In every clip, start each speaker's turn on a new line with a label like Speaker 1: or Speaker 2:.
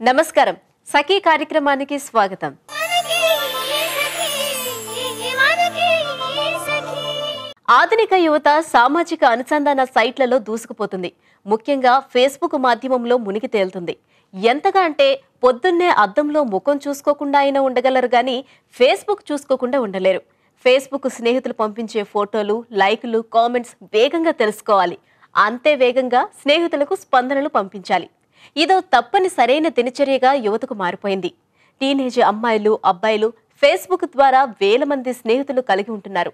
Speaker 1: నమస్కారం సఖీ కార్యక్రమానికి స్వాగతం. ఆధునిక యువత సామాజిక అనుసంధాన సైట్లలో దూసుకుపోతుంది. ముఖ్యంగా ఫేస్బుక్ మాధ్యమంలో మునిగి తేలుతుంది. ఎంతగా అంటే పొద్దున్నే అద్దంలో ముఖం చూసుకోకుండా అయినా ఉండగలరు గాని ఫేస్బుక్ చూసుకోకుండా ఉండలేరు. ఫేస్బుక్ స్నేహితులు పంపించే ఫోటోలు, లైకులు, కామెంట్స్ వేగంగా తెలుసుకోవాలి. అంతే వేగంగా స్నేహితులకు స్పందనలు పంపించాలి. ఇదో తప్పని సరైన దినచర్యగా యువతకు మారిపోయింది. టీనేజ్ అమ్మాయిలు, అబ్బాయిలు ఫేస్బుక్ ద్వారా వేల మంది స్నేహితులు కలిగి ఉంటున్నారు.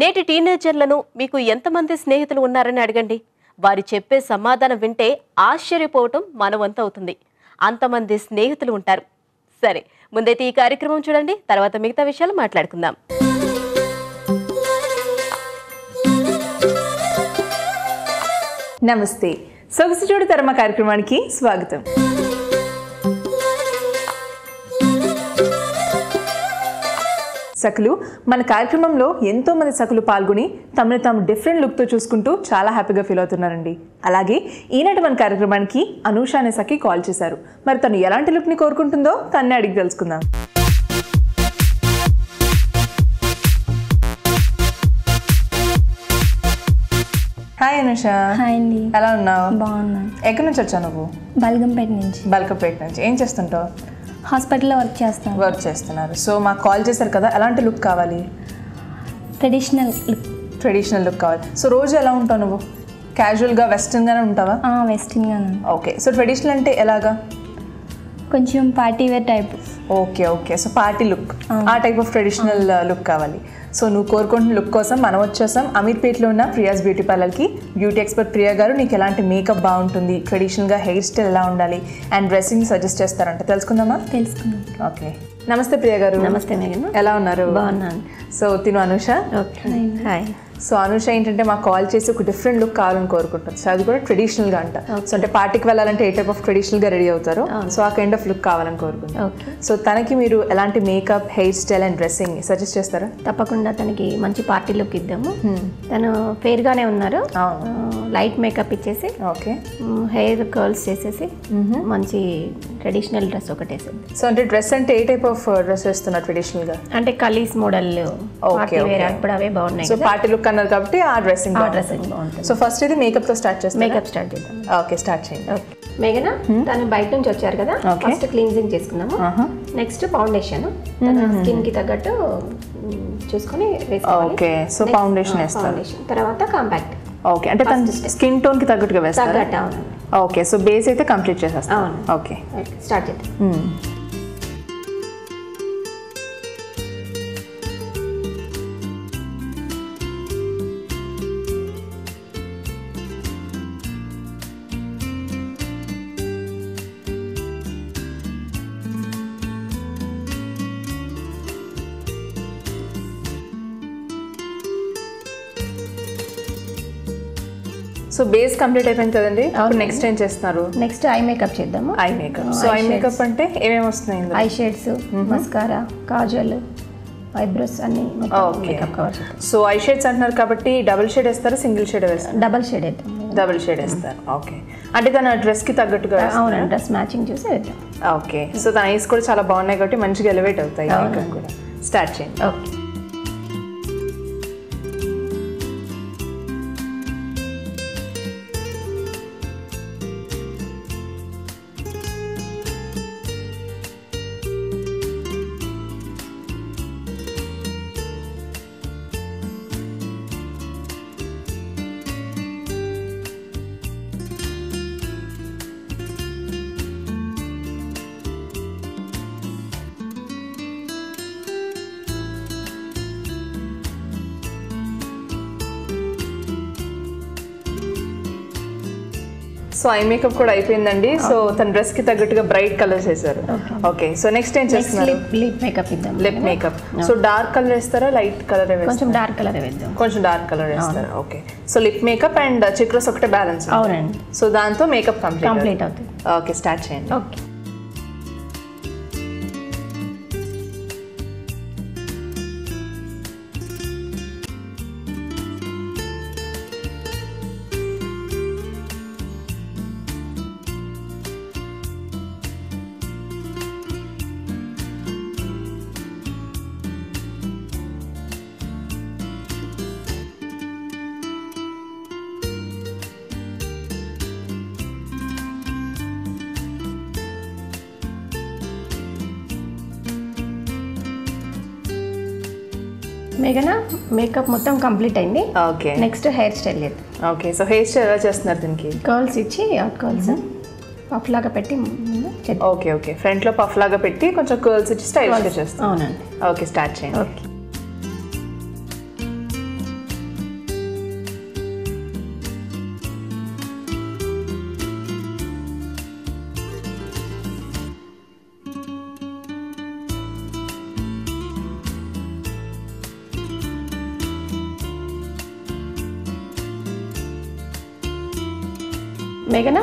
Speaker 1: నేటి టీనేజర్లను మీకు ఎంతమంది స్నేహితులు ఉన్నారని అడగండి. వారు చెప్పే సమాధానం వింటే ఆశ్చర్యపోవటం మన వంతు అవుతుంది. అంతమంది స్నేహితులు ఉంటారు. సరే, ముందైతే ఈ కార్యక్రమం చూడండి, తర్వాత మిగతా విషయాలు మాట్లాడుకుందాం.
Speaker 2: నమస్తే, సొగసు చూడు తరమ కార్యక్రమానికి స్వాగతం. సఖులు, మన కార్యక్రమంలో ఎంతో మంది సఖులు పాల్గొని తమను తాము డిఫరెంట్ లుక్తో చూసుకుంటూ చాలా హ్యాపీగా ఫీల్ అవుతున్నారండి. అలాగే ఈనాటి మన కార్యక్రమానికి అనూష అనే సఖి కాల్ చేశారు. మరి తను ఎలాంటి లుక్ని కోరుకుంటుందో తన్నే అడిగి తెలుసుకుందాం. హాయ్ అనూష.
Speaker 3: హాయ్ అండి.
Speaker 2: ఎలా ఉన్నావు?
Speaker 3: బాగున్నాను.
Speaker 2: ఎక్కడి నుంచి వచ్చావు నువ్వు?
Speaker 3: బల్గంపేట నుంచి.
Speaker 2: బల్కంపేట నుంచి. ఏం చేస్తుంటావు?
Speaker 3: హాస్పిటల్లో వర్క్ చేస్తాను.
Speaker 2: వర్క్ చేస్తున్నారు. సో మాకు కాల్ చేశారు కదా, ఎలాంటి లుక్ కావాలి?
Speaker 3: Traditional look.
Speaker 2: ట్రెడిషనల్ లుక్ కావాలి. సో రోజు ఎలా ఉంటావు నువ్వు? క్యాజువల్గా వెస్ట్రన్గానే ఉంటావా?
Speaker 3: వెస్టర్న్గానే.
Speaker 2: ఓకే. సో ట్రెడిషనల్ అంటే ఎలాగా?
Speaker 3: కొంచెం party wear type.
Speaker 2: Okay okay. So party look, ఆ టైప్ ఆఫ్ ట్రెడిషనల్ లుక్ కావాలి. సో నువ్వు కోరుకుంటున్న లుక్ కోసం మనం వచ్చేసాం అమీర్పేటలో ఉన్న ప్రియాస్ బ్యూటీ పార్లర్కి. బ్యూటీ ఎక్స్పర్ట్ ప్రియా గారు నీకు ఎలాంటి మేకప్ బాగుంటుంది, ట్రెడిషనల్గా హెయిర్ స్టైల్ ఎలా ఉండాలి అండ్ డ్రెస్సింగ్ సజెస్ట్ చేస్తారంట. తెలుసుకుందామా?
Speaker 3: తెలుసుకుందాం.
Speaker 2: ఓకే. నమస్తే ప్రియా గారు.
Speaker 1: నమస్తే మేఘన.
Speaker 2: ఎలా ఉన్నారు?
Speaker 1: బాగున్నాను.
Speaker 2: సో తిను అనూష.
Speaker 1: హాయ్.
Speaker 2: సో అనూష ఏంటంటే మాకు కాల్ చేసి ఒక డిఫరెంట్ లుక్ కావాలని కోరుకుంటారు. సో అది కూడా ట్రెడిషనల్గా అంట. సో అంటే పార్టీకి వెళ్ళాలంటే ఏ టైప్ ఆఫ్ ట్రెడిషనల్గా రెడీ అవుతారో సో ఆ కైండ్ ఆఫ్ లుక్ కావాలని కోరుకుంటారు. సో తనకి మీరు ఎలాంటి makeup, hair style and dressing suggest చేస్తారా?
Speaker 4: తప్పకుండా తనకి మంచి పార్టీ లుక్ ఇద్దాము. తను ఫెయిర్ గానే ఉన్నారు. లైట్ మేకప్ ఇచ్చేసి
Speaker 2: ఓకే,
Speaker 4: హెయిర్ కర్ల్స్ చేసేసి మంచి ట్రెడిషనల్ డ్రెస్ ఒకటి వేసేది.
Speaker 2: సో అంటే డ్రెస్ అంటే ఏ టైప్ ఆఫ్ డ్రెస్ వేస్తున్నారు ట్రెడిషనల్గా?
Speaker 4: అంటే కలీస్ మోడల్ పార్టీ వేర్ ఇప్పుడు అవే బాగున్నాయి.
Speaker 2: సో పార్టీ లుక్ అన్నారు కాబట్టి ఆ డ్రెస్సింగ్
Speaker 4: బాగుంటుంది.
Speaker 2: సో ఫస్ట్ ఇది మేకప్ తో స్టార్ట్ చేస్తాం.
Speaker 4: మేకప్ స్టార్ట్ చేద్దాం.
Speaker 2: ఓకే, స్టార్ట్ చేయండి.
Speaker 4: ఓకే మేఘన, తను బయట నుంచి వచ్చారు కదా, ఫస్ట్ క్లీన్జింగ్ చేసుకుందాము. నెక్స్ట్ ఫౌండేషన్ స్కిన్ కి తగ్గట్టు చూసుకొని వేసుకోవాలి.
Speaker 2: ఓకే. సో ఫౌండేషన్ వేస్తారు.
Speaker 4: తర్వాత కాంపాక్ట్.
Speaker 2: ఓకే, అంటే తన స్కిన్ టోన్ కి తగ్గట్టుగా వేస్తారు.
Speaker 4: తగ్గట్టు. అవును.
Speaker 2: ఓకే. సో బేస్ అయితే కంప్లీట్ చేసేస్తాం.
Speaker 4: అవును.
Speaker 2: ఓకే,
Speaker 4: స్టార్ట్ చేద్దాం.
Speaker 2: సో బేస్ కంప్లీట్ అయిపోయింది కదండి. నెక్స్ట్ ఏం చేస్తున్నారు?
Speaker 4: నెక్స్ట్ ఐ మేకప్ చేద్దాము.
Speaker 2: Eye makeup. So eye makeup అంటే ఏమేమి వస్తున్నాయి ఇందులో?
Speaker 4: I shades, mascara, Kajal, eyebrows అన్ని మేకప్ కవర్ చేద్దాం.
Speaker 2: సో ఐ షేడ్స్ అంటున్నారు కాబట్టి డబుల్ షేడ్ వేస్తారా, సింగిల్ షేడ్ వేస్తారు?
Speaker 4: డబల్ షేడ్ వేద్దాం.
Speaker 2: డబుల్ షేడ్ వేస్తారు. ఓకే. అంటే తన డ్రెస్ కి తగ్గట్టుగా?
Speaker 4: అవును, డ్రెస్ మ్యాచింగ్ చూసి వేద్దాం.
Speaker 2: ఓకే. సో తన ఐస్ కూడా చాలా బాగున్నాయి కాబట్టి మంచిగా ఎలివేట్ అవుతాయి. కూడా స్టార్ట్ చేయండి.
Speaker 4: ఓకే.
Speaker 2: సో ఐ మేకప్ కూడా అయిపోయిందండి. సో తన డ్రెస్ కి తగ్గట్టుగా బ్రైట్ కలర్స్ వేసారు. ఓకే. సో నెక్స్ట్ ఏం చేస్తున్నారు?
Speaker 4: లిప్ మేకప్ ఇద్దాం.
Speaker 2: Lip makeup. So dark colour వేస్తారా, లైట్ కలర్ వేస్తారా?
Speaker 4: కొంచెం డార్క్ కలర్ వేద్దాం.
Speaker 2: కొంచెం డార్క్ కలర్ వేస్తారు. Okay. So lip makeup and చిక్రోస్ ఒకటే బ్యాలెన్స్.
Speaker 4: అవునండి.
Speaker 2: సో దాంతో మేకప్ కంప్లీట్
Speaker 4: అవుతుంది.
Speaker 2: ఓకే, స్టార్ట్ చేయండి.
Speaker 4: ఓకే. మేఘనా మేకప్ మొత్తం కంప్లీట్ అయింది.
Speaker 2: ఓకే
Speaker 4: నెక్స్ట్ హెయిర్ స్టైల్ లేదు.
Speaker 2: ఓకే సో హెయిర్ స్టైల్ ఎలా చేస్తున్నారు దీనికి?
Speaker 4: కర్ల్స్ ఇచ్చి అవుట్ కర్ల్స్ పఫ్ లాగా పెట్టి చేద్దాం.
Speaker 2: ఓకే ఓకే ఫ్రంట్లో పఫ్ లాగా పెట్టి కొంచెం కర్ల్స్ ఇచ్చి స్టైల్గా చేస్తాం.
Speaker 4: అవునండి.
Speaker 2: ఓకే స్టార్ట్ చేయండి.
Speaker 4: ఓకే. మేఘనా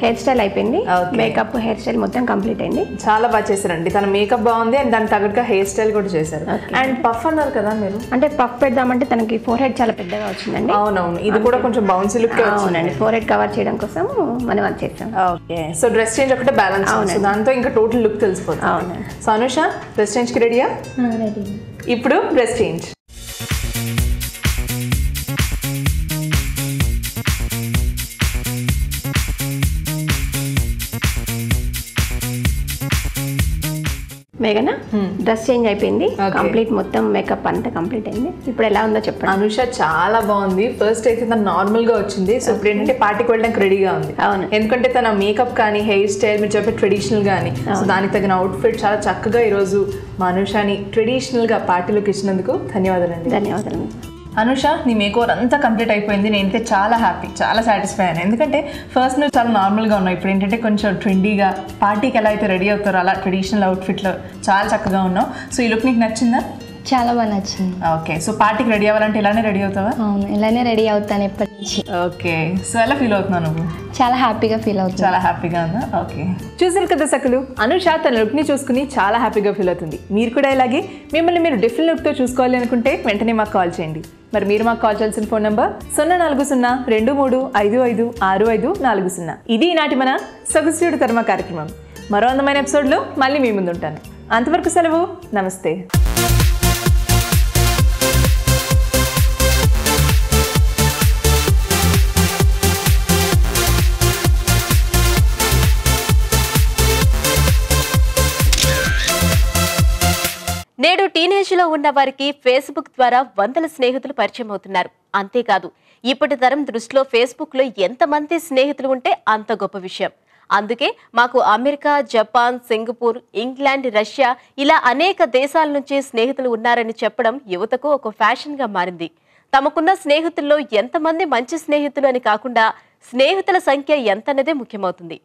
Speaker 4: హెయిర్ స్టైల్ అయిపోయింది. మేకప్ హెయిర్ స్టైల్ మొత్తం కంప్లీట్ అయింది.
Speaker 2: చాలా బాగా చేశారండి. తన మేకప్ బాగుంది అండ్ దానికి తగ్గట్టుగా హెయిర్ స్టైల్ కూడా చేశారు. అండ్ పఫ్ అన్నారు కదా మీరు,
Speaker 4: అంటే పఫ్ పెడదామంటే తనకి ఫోర్ హెడ్ చాలా పెద్దగా వచ్చిందండి.
Speaker 2: అవునవును ఇది కూడా కొంచెం బౌన్సీ లుక్.
Speaker 4: అవునండి ఫోర్ హెడ్ కవర్ చేయడం కోసం మనం అది చేస్తాం.
Speaker 2: ఓకే సో డ్రెస్ చేంజ్ ఒకటే బ్యాలెన్స్, దాంతో ఇంకా టోటల్ లుక్ తెలిసిపోతుంది.
Speaker 4: అవునండి.
Speaker 2: సో అనుష డ్రెస్ చేంజ్కి రెడీయా?
Speaker 3: రెడీ.
Speaker 2: ఇప్పుడు డ్రెస్ చేంజ్.
Speaker 4: మేఘనా డ్రెస్ చేంజ్ అయిపోయింది. కంప్లీట్ మొత్తం మేకప్ అంతా కంప్లీట్ అయింది. ఇప్పుడు ఎలా ఉందో చెప్పండి.
Speaker 2: అనుష చాలా బాగుంది. ఫస్ట్ అయితే తను నార్మల్ గా వచ్చింది. సో ఇప్పుడు ఏంటంటే పార్టీకి వెళ్ళడానికి రెడీగా ఉంది.
Speaker 4: అవును.
Speaker 2: ఎందుకంటే తన మేకప్ కానీ హెయిర్ స్టైల్ మీరు చెప్పే ట్రెడిషనల్ కానీ సో దానికి తగిన అవుట్ఫిట్ చాలా చక్కగా ఈరోజు మా అనుషని ట్రెడిషనల్ గా పార్టీలోకి ఇచ్చినందుకు ధన్యవాదాలండి.
Speaker 4: ధన్యవాదాలు.
Speaker 2: అనుష నీ మేకోవర్ అంతా కంప్లీట్ అయిపోయింది. నేనైతే చాలా హ్యాపీ, చాలా సాటిస్ఫై అయ్యాను. ఎందుకంటే ఫస్ట్ నువ్వు చాలా నార్మల్గా ఉన్నావు, ఇప్పుడు ఏంటంటే కొంచెం ట్రెండీగా పార్టీకి ఎలా అయితే రెడీ అవుతారో అలా ట్రెడిషనల్ అవుట్ఫిట్లో చాలా చక్కగా ఉన్నావు. సో ఈ లుక్ నీకు నచ్చిందా?
Speaker 3: చాలా బాగా నచ్చింది.
Speaker 2: ఓకే సో పార్టీకి రెడీ అవ్వాలంటే ఇలానే రెడీ అవుతావా?
Speaker 3: అవును ఇలానే రెడీ అవుతాను ఎప్పటి నుంచి.
Speaker 2: ఓకే సో ఎలా ఫీల్ అవుతున్నావు నువ్వు?
Speaker 3: చాలా హ్యాపీగా ఫీల్ అవుతుంది.
Speaker 2: చాలా హ్యాపీగా ఉందా? ఓకే చూసారు కదా సకలు, అనుష తన లుక్ని చూసుకుని చాలా హ్యాపీగా ఫీల్ అవుతుంది. మీరు కూడా ఇలాగే మిమ్మల్ని మీరు డిఫరెంట్ లుక్తో చూసుకోవాలి అనుకుంటే వెంటనే మాకు కాల్ చేయండి. మరి మీరు మాకు కాల్ చేయాల్సిన ఫోన్ నెంబర్ 04023536540. ఇది ఈనాటి మన సొగసుడు కర్మ కార్యక్రమం. మరో అందమైన ఎపిసోడ్లో మళ్ళీ మీ ముందు ఉంటాను. అంతవరకు సెలవు, నమస్తే.
Speaker 1: నేడు టీనేజ్లో ఉన్న వారికి ఫేస్బుక్ ద్వారా వందల స్నేహితులు పరిచయం అవుతున్నారు. అంతేకాదు ఇప్పటి తరం దృష్టిలో ఫేస్బుక్లో ఎంతమంది స్నేహితులు ఉంటే అంత గొప్ప విషయం. అందుకే మాకు America, Japan, Singapore, England, Russia ఇలా అనేక దేశాల నుంచి స్నేహితులు ఉన్నారని చెప్పడం యువతకు ఒక ఫ్యాషన్గా మారింది. తమకున్న స్నేహితుల్లో ఎంతమంది మంచి స్నేహితులు అని కాకుండా స్నేహితుల సంఖ్య ఎంతనేదే ముఖ్యమవుతుంది.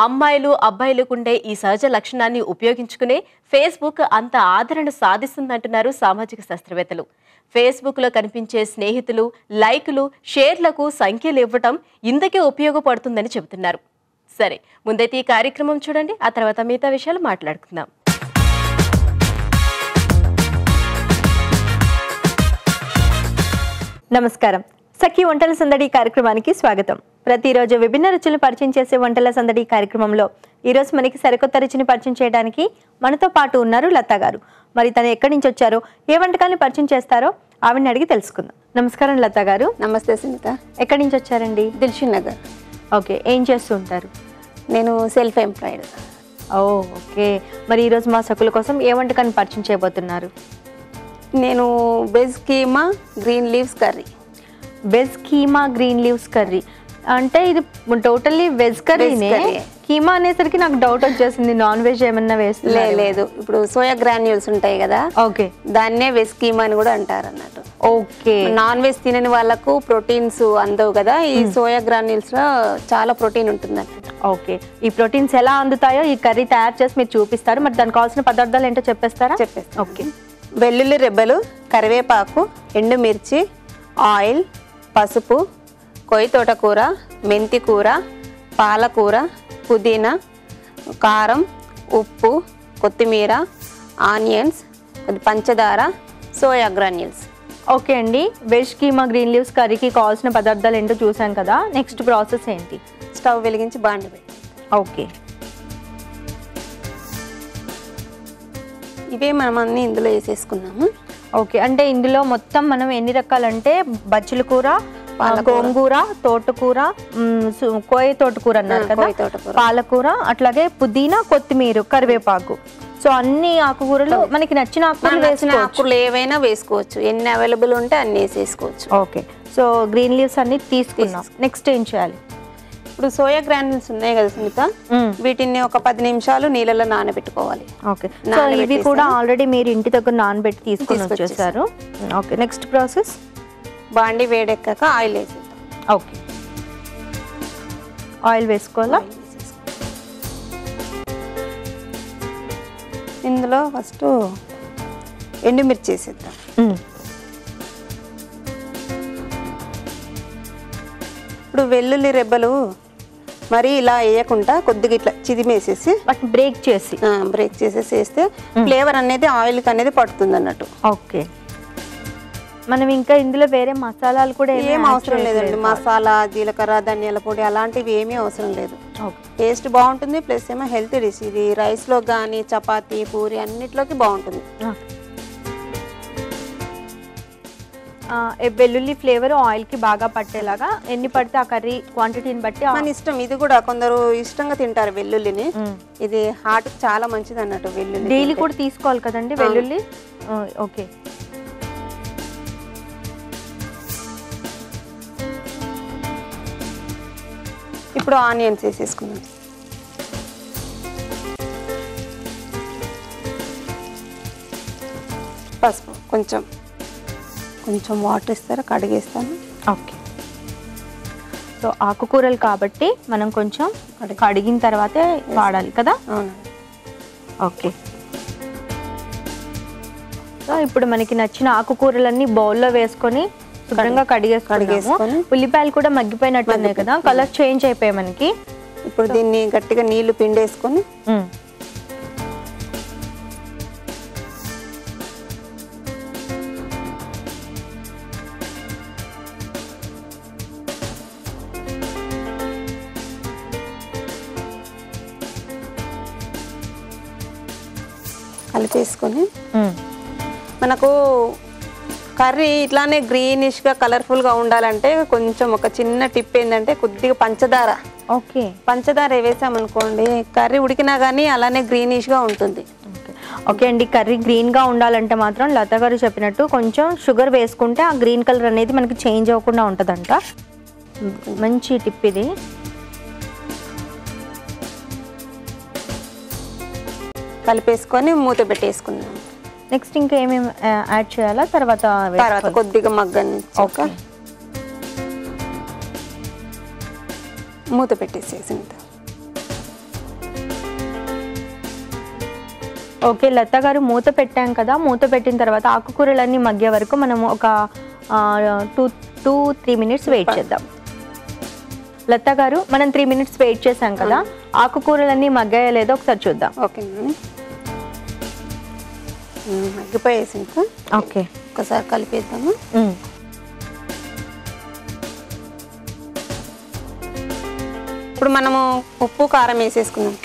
Speaker 1: అమ్మాయిలు అబ్బాయిలకుండే ఈ సహజ లక్షణాన్ని ఉపయోగించుకునే ఫేస్బుక్ అంత ఆదరణ సాధిస్తుందంటున్నారు సామాజిక శాస్త్రవేత్తలు. ఫేస్బుక్లో కనిపించే స్నేహితులు, లైకులు, షేర్లకు సంఖ్యలు ఇవ్వటం ఇందుకే ఉపయోగపడుతుందని చెబుతున్నారు. సరే ముందైతే ఈ కార్యక్రమం చూడండి, ఆ తర్వాత మిగతా విషయాలు మాట్లాడుకుందాం.
Speaker 5: నమస్కారం. సఖీ వంటల సందడి కార్యక్రమానికి స్వాగతం. ప్రతిరోజు విభిన్న రుచులు పరిచయం చేసే వంటల సందడి కార్యక్రమంలో ఈరోజు మనకి సరికొత్త రుచిని పరిచయం చేయడానికి మనతో పాటు ఉన్నారు లతా గారు. మరి తను ఎక్కడి నుంచి వచ్చారో, ఏ వంటకాన్ని పరిచయం చేస్తారో ఆవిడని అడిగి తెలుసుకుందాం. నమస్కారం లతా గారు.
Speaker 6: నమస్తే సునీత.
Speaker 5: ఎక్కడి నుంచి వచ్చారండి?
Speaker 6: దిల్షుక్ నగర్.
Speaker 5: ఓకే, ఏం చేస్తూ ఉంటారు?
Speaker 6: నేను సెల్ఫ్ ఎంప్లాయిడ్.
Speaker 5: ఓకే, మరి ఈరోజు మా సకుల కోసం ఏ వంటకాన్ని పరిచయం చేయబోతున్నారు?
Speaker 6: నేను veg keema green leaves curry.
Speaker 5: Veg keema green leaves curry అంటే ఇది టోటల్లీ వెజ్ కర్రీనే. కీమా అనేసరికి నాకు డౌట్ వచ్చేసింది, నాన్ వెజ్ ఏమన్నా వేస్తే.
Speaker 6: లేదు, ఇప్పుడు సోయా గ్రాన్యూల్స్ ఉంటాయి కదా,
Speaker 5: ఓకే,
Speaker 6: దాన్నే వెజ్ కీమా అని కూడా అంటారు అన్నట్టు.
Speaker 5: ఓకే,
Speaker 6: నాన్ వెజ్ తినని వాళ్ళకు ప్రోటీన్స్ అందవు కదా, ఈ సోయా గ్రాన్యూల్స్ లో చాలా ప్రోటీన్ ఉంటుంది అన్నట్టు.
Speaker 5: ఓకే, ఈ ప్రోటీన్స్ ఎలా అందుతాయో ఈ కర్రీ తయారు చేసి మీరు చూపిస్తారు. మరి దానికి కావాల్సిన పదార్థాలు ఏంటో చెప్పేస్తారా?
Speaker 6: చెప్పేస్తాను. ఓకే, వెల్లుల్లి రెబ్బలు, కరివేపాకు, ఎండుమిర్చి, ఆయిల్, పసుపు, కొయ్యి తోటకూర, మెంతి కూర, పాలకూర, పుదీనా, కారం, ఉప్పు, కొత్తిమీర, ఆనియన్స్, పంచదార, సోయా గ్రాన్యూల్స్.
Speaker 5: ఓకే అండి, వెజ్ కీమా గ్రీన్ లీవ్స్ కర్రీకి కావాల్సిన పదార్థాలు ఏంటో చూసాం కదా, నెక్స్ట్ ప్రాసెస్ ఏంటి?
Speaker 6: స్టవ్ వెలిగించి బాండి పెట్టి.
Speaker 5: ఓకే,
Speaker 6: ఇవే మనం అన్ని ఇందులో వేసేసుకున్నాము.
Speaker 5: ఓకే, అంటే ఇందులో మొత్తం మనం ఎన్ని రకాలంటే బచ్చల కూర, గోంగూర, తోటకూర, కోయ తోటకూర అన్నారు కదా, పాలకూర, అట్లాగే పుదీనా, కొత్తిమీర, కరివేపాకు. సో సో అన్ని ఆకుకూరలు మనకి నచ్చిన ఆకుకూరలు
Speaker 6: నచ్చిన
Speaker 5: వేసుకోవచ్చు.
Speaker 6: ఆకుకూరలు ఏవైనా వేసుకోవచ్చు, ఎన్ని అవైలబుల్ ఉంటే అన్ని వేసేసుకోవచ్చు.
Speaker 5: ఓకే, సో గ్రీన్ లీవ్స్ అన్ని తీసుకున్నాం. నెక్స్ట్ ఏం చేయాలి?
Speaker 6: ఇప్పుడు సోయా గ్రాన్యూల్స్ ఉన్నాయి కదా సునీత, వీటిని ఒక 10 నిమిషాలు నీళ్ళలో నానబెట్టుకోవాలి.
Speaker 5: ఓకే, సో ఇవి కూడా ఆల్రెడీ మీరు ఇంటి దగ్గర నానబెట్టి తీసుకొని వచ్చేసారు. ఓకే, నెక్స్ట్ ప్రాసెస్
Speaker 6: బాండి వేడెక్కాక ఆయిల్ వేసేద్దాం.
Speaker 5: ఓకే, ఆయిల్ వేసుకోవాలా?
Speaker 6: ఇందులో ఫస్ట్ ఎండుమిర్చి వేసేద్దాం. ఇప్పుడు వెల్లుల్లి రెబ్బలు మరి ఇలా వేయకుండా కొద్దిగా ఇట్లా చిదిమేసేసి
Speaker 5: వాటిని బ్రేక్ చేసి
Speaker 6: వేస్తే ఫ్లేవర్ అనేది ఆయిల్కి అనేది పడుతుంది అన్నట్టు.
Speaker 5: ఓకే, మనం ఇంకా ఇందులో వేరే మసాలాలు కూడా
Speaker 6: ఏం అవసరం లేదండి. మసాలా, జీలకర్ర, ధనియాల పొడి అలాంటివి ఏమీ అవసరం లేదు. టేస్ట్ బాగుంటుంది, ప్లస్ ఏమో హెల్తీ డిష్. ఇది రైస్లో కానీ చపాతీ, పూరి అన్నిట్లోకి బాగుంటుంది.
Speaker 5: వెల్లుల్లి ఫ్లేవర్ ఆయిల్ కి బాగా పట్టేలాగా ఎన్ని పడితే ఆ కర్రీ క్వాంటిటీని బట్టి
Speaker 6: మన ఇష్టం. ఇది కూడా కొందరు ఇష్టంగా తింటారు వెల్లుల్లిని. ఇది హార్ట్ చాలా మంచిది అన్నట్టు. వెల్లుల్లి
Speaker 5: డైలీ కూడా తీసుకోవాలి కదండి వెల్లుల్లి. ఓకే,
Speaker 6: ఇప్పుడు ఆనియన్స్ వేసేసుకుందాం. పసుపు కొంచెం వాటర్ ఇస్తారా, కడిగేస్తాను.
Speaker 5: ఓకే, సో ఆకుకూరలు కాబట్టి మనం కొంచెం కడిగిన తర్వాతే వాడాలి కదా?
Speaker 6: అవును.
Speaker 5: ఓకే, సో ఇప్పుడు మనకి నచ్చిన ఆకుకూరలన్నీ బౌల్లో వేసుకొని శుభ్రంగా కడిగేసుకొని, ఉల్లిపాయలు కూడా మగ్గిపోయినట్టు ఉన్నాయి కదా, కలర్ చేంజ్ అయిపోయాయి మనకి.
Speaker 6: ఇప్పుడు దీన్ని గట్టిగా నీళ్లు పిండేసుకొని కలిపేసుకొని, మనకు కర్రీ ఇట్లానే గ్రీనిష్గా కలర్ఫుల్గా ఉండాలంటే కొంచెం ఒక చిన్న టిప్ ఏంటంటే కొద్దిగా పంచదార.
Speaker 5: ఓకే,
Speaker 6: పంచదార వేసామనుకోండి కర్రీ ఉడికినా కానీ అలానే గ్రీనిష్గా ఉంటుంది.
Speaker 5: ఓకే అండి, కర్రీ గ్రీన్గా ఉండాలంటే మాత్రం లత గారు చెప్పినట్టు కొంచెం షుగర్ వేసుకుంటే ఆ గ్రీన్ కలర్ అనేది మనకి చేంజ్ అవ్వకుండా ఉంటుందంట. మంచి టిప్ ఇది.
Speaker 6: కలిపేసుకొని మూత పెట్టేసుకుందాం.
Speaker 5: నెక్స్ట్ ఇంకా ఏమేమి యాడ్ చేయాలా? తర్వాత
Speaker 6: కొద్దిగా మగ్గనిచ్చాక మూత పెట్టేసేసి.
Speaker 5: ఓకే, లత గారు మూత పెట్టాం కదా, మూత పెట్టిన తర్వాత ఆకుకూరలన్నీ మగ్గే వరకు మనం ఒక 2-3 మినిట్స్ వెయిట్ చేద్దాం. లత గారు మనం 3 మినిట్స్ వెయిట్ చేసాం కదా, ఆకుకూరలన్నీ మగ్గాయో లేదో ఒకసారి చూద్దాం.
Speaker 6: ఓకే, మగ్గిపోయేసి
Speaker 5: ఓకే
Speaker 6: ఒకసారి కలిపేద్దాము. ఇప్పుడు మనము ఉప్పు కారం వేసేసుకుందాం.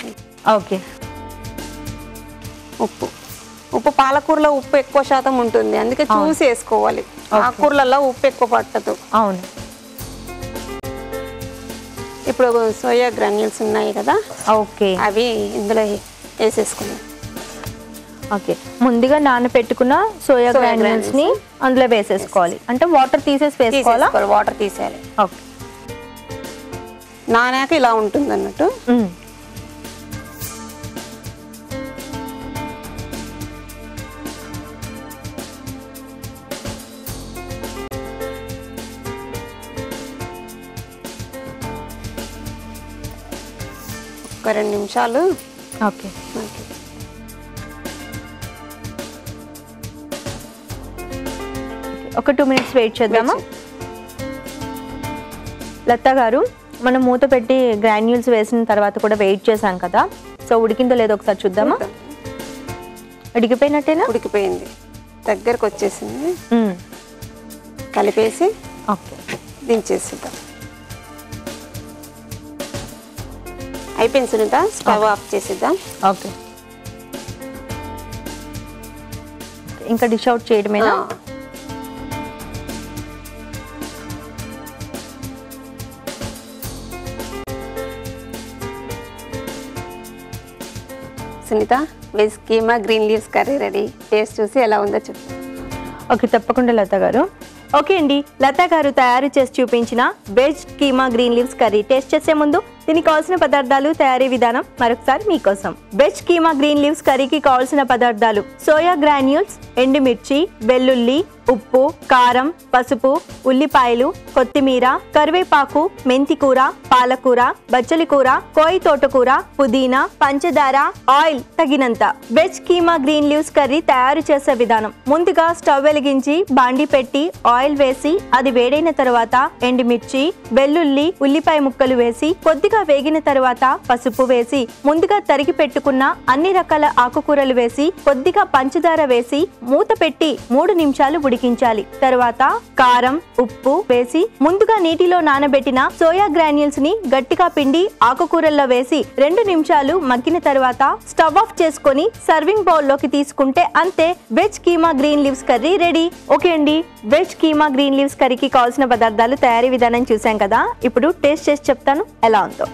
Speaker 5: ఓకే,
Speaker 6: ఉప్పు పాలకూరలో ఉప్పు ఎక్కువ శాతం ఉంటుంది, అందుకే చూసి వేసుకోవాలి. ఆకుకూరలలో ఉప్పు ఎక్కువ పట్టదు.
Speaker 5: అవును.
Speaker 6: ఇప్పుడు సోయా గ్రాన్యూల్స్ ఉన్నాయి కదా,
Speaker 5: ఓకే,
Speaker 6: అవి ఇందులో వేసేసుకుందాం.
Speaker 5: ఓకే, ముందుగా నానబెట్టుకున్న సోయా గ్రాన్యూల్స్ ని అందులో వేసేసుకోవాలి. అంటే వాటర్ తీసేసి వేసుకోవాలా?
Speaker 6: వాటర్ తీసేయాలి.
Speaker 5: ఓకే,
Speaker 6: నానాక ఇలా ఉంటుంది అన్నట్టు. ఒక 2 నిమిషాలు.
Speaker 5: ఓకే, ఒక 2 మినిట్స్ వెయిట్ చేద్దామా? లత గారు మనం మూత పెట్టి గ్రాన్యూల్స్ వేసిన తర్వాత కూడా వెయిట్ చేసాం కదా, సో ఉడికిందో లేదో ఒకసారి చూద్దామా? ఉడికిపోయినట్టేనా?
Speaker 6: ఉడికిపోయింది, దగ్గరకు వచ్చేసింది. కలిపేసి
Speaker 5: ఓకే,
Speaker 6: దించేసిద్దాం. అయిపోయింది సునీత, స్టవ్ ఆఫ్ చేసిద్దాం.
Speaker 5: ఓకే, ఇంకా డిష్ అవుట్ చేయడమేనా?
Speaker 6: Sunitha, veg keema green leaves curry ready. Taste చూసి ఎలా ఉందో చెప్పు.
Speaker 5: ఓకే, తప్పకుండా లత గారు. ఓకే అండి, లత గారు తయారు చేసి చూపించిన veg keema green leaves curry taste చేసే ముందు దీనికి కావాల్సిన పదార్థాలు, తయారీ విధానం మరొకసారి మీకోసం. వెజ్ కీమా గ్రీన్ లీవ్స్ కర్రీకి కావాల్సిన పదార్థాలు: సోయా గ్రాన్యూల్స్, ఎండుమిర్చి, వెల్లుల్లి, ఉప్పు, కారం, పసుపు, ఉల్లిపాయలు, కొత్తిమీర, కరివేపాకు, మెంతికూర, పాలకూర, బచ్చలి కూర, కోయి తోటకూర, పుదీనా, పంచదార, ఆయిల్ తగినంత. Veg keema green leaves curry తయారు చేసే విధానం: ముందుగా స్టవ్ వెలిగించి బాండి పెట్టి ఆయిల్ వేసి అది వేడైన తర్వాత ఎండుమిర్చి, వెల్లుల్లి, ఉల్లిపాయ ముక్కలు వేసి కొద్దిగా వేగిన తర్వాత పసుపు వేసి ముందుగా తరిగి పెట్టుకున్న అన్ని రకాల ఆకుకూరలు వేసి కొద్దిగా పంచదార వేసి మూత పెట్టి 3 నిమిషాలు ఉడికించాలి. తర్వాత కారం, ఉప్పు వేసి ముందుగా నీటిలో నానబెట్టిన సోయా గ్రాన్యూల్స్ ని గట్టిగా పిండి ఆకుకూరల్లో వేసి 2 నిమిషాలు మగ్గిన తర్వాత స్టవ్ ఆఫ్ చేసుకొని సర్వింగ్ బౌల్ లోకి తీసుకుంటే అంతే, veg keema green leaves curry ready. Okay అండి, వెజ్ కీమా గ్రీన్ లీవ్స్ కర్రీకి కావాల్సిన పదార్థాలు, తయారీ విధానం చూసాం కదా. ఇప్పుడు టేస్ట్ చేసి చెప్తాను ఎలా ఉందో.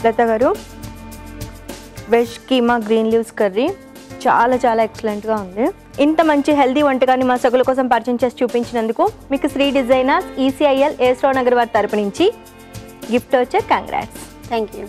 Speaker 5: లత గారు, veg keema green leaves curry చాలా ఎక్సలెంట్గా ఉంది. ఇంత మంచి హెల్దీ వంటకాన్ని మా సగుల కోసం పరిచయం చేసి చూపించినందుకు మీకు శ్రీ డిజైనర్స్ ECIL ఏస్రావు నగర్ వారి తరపు నుంచి గిఫ్ట్ వచ్చారు. కంగ్రాట్స్.
Speaker 6: Thank you.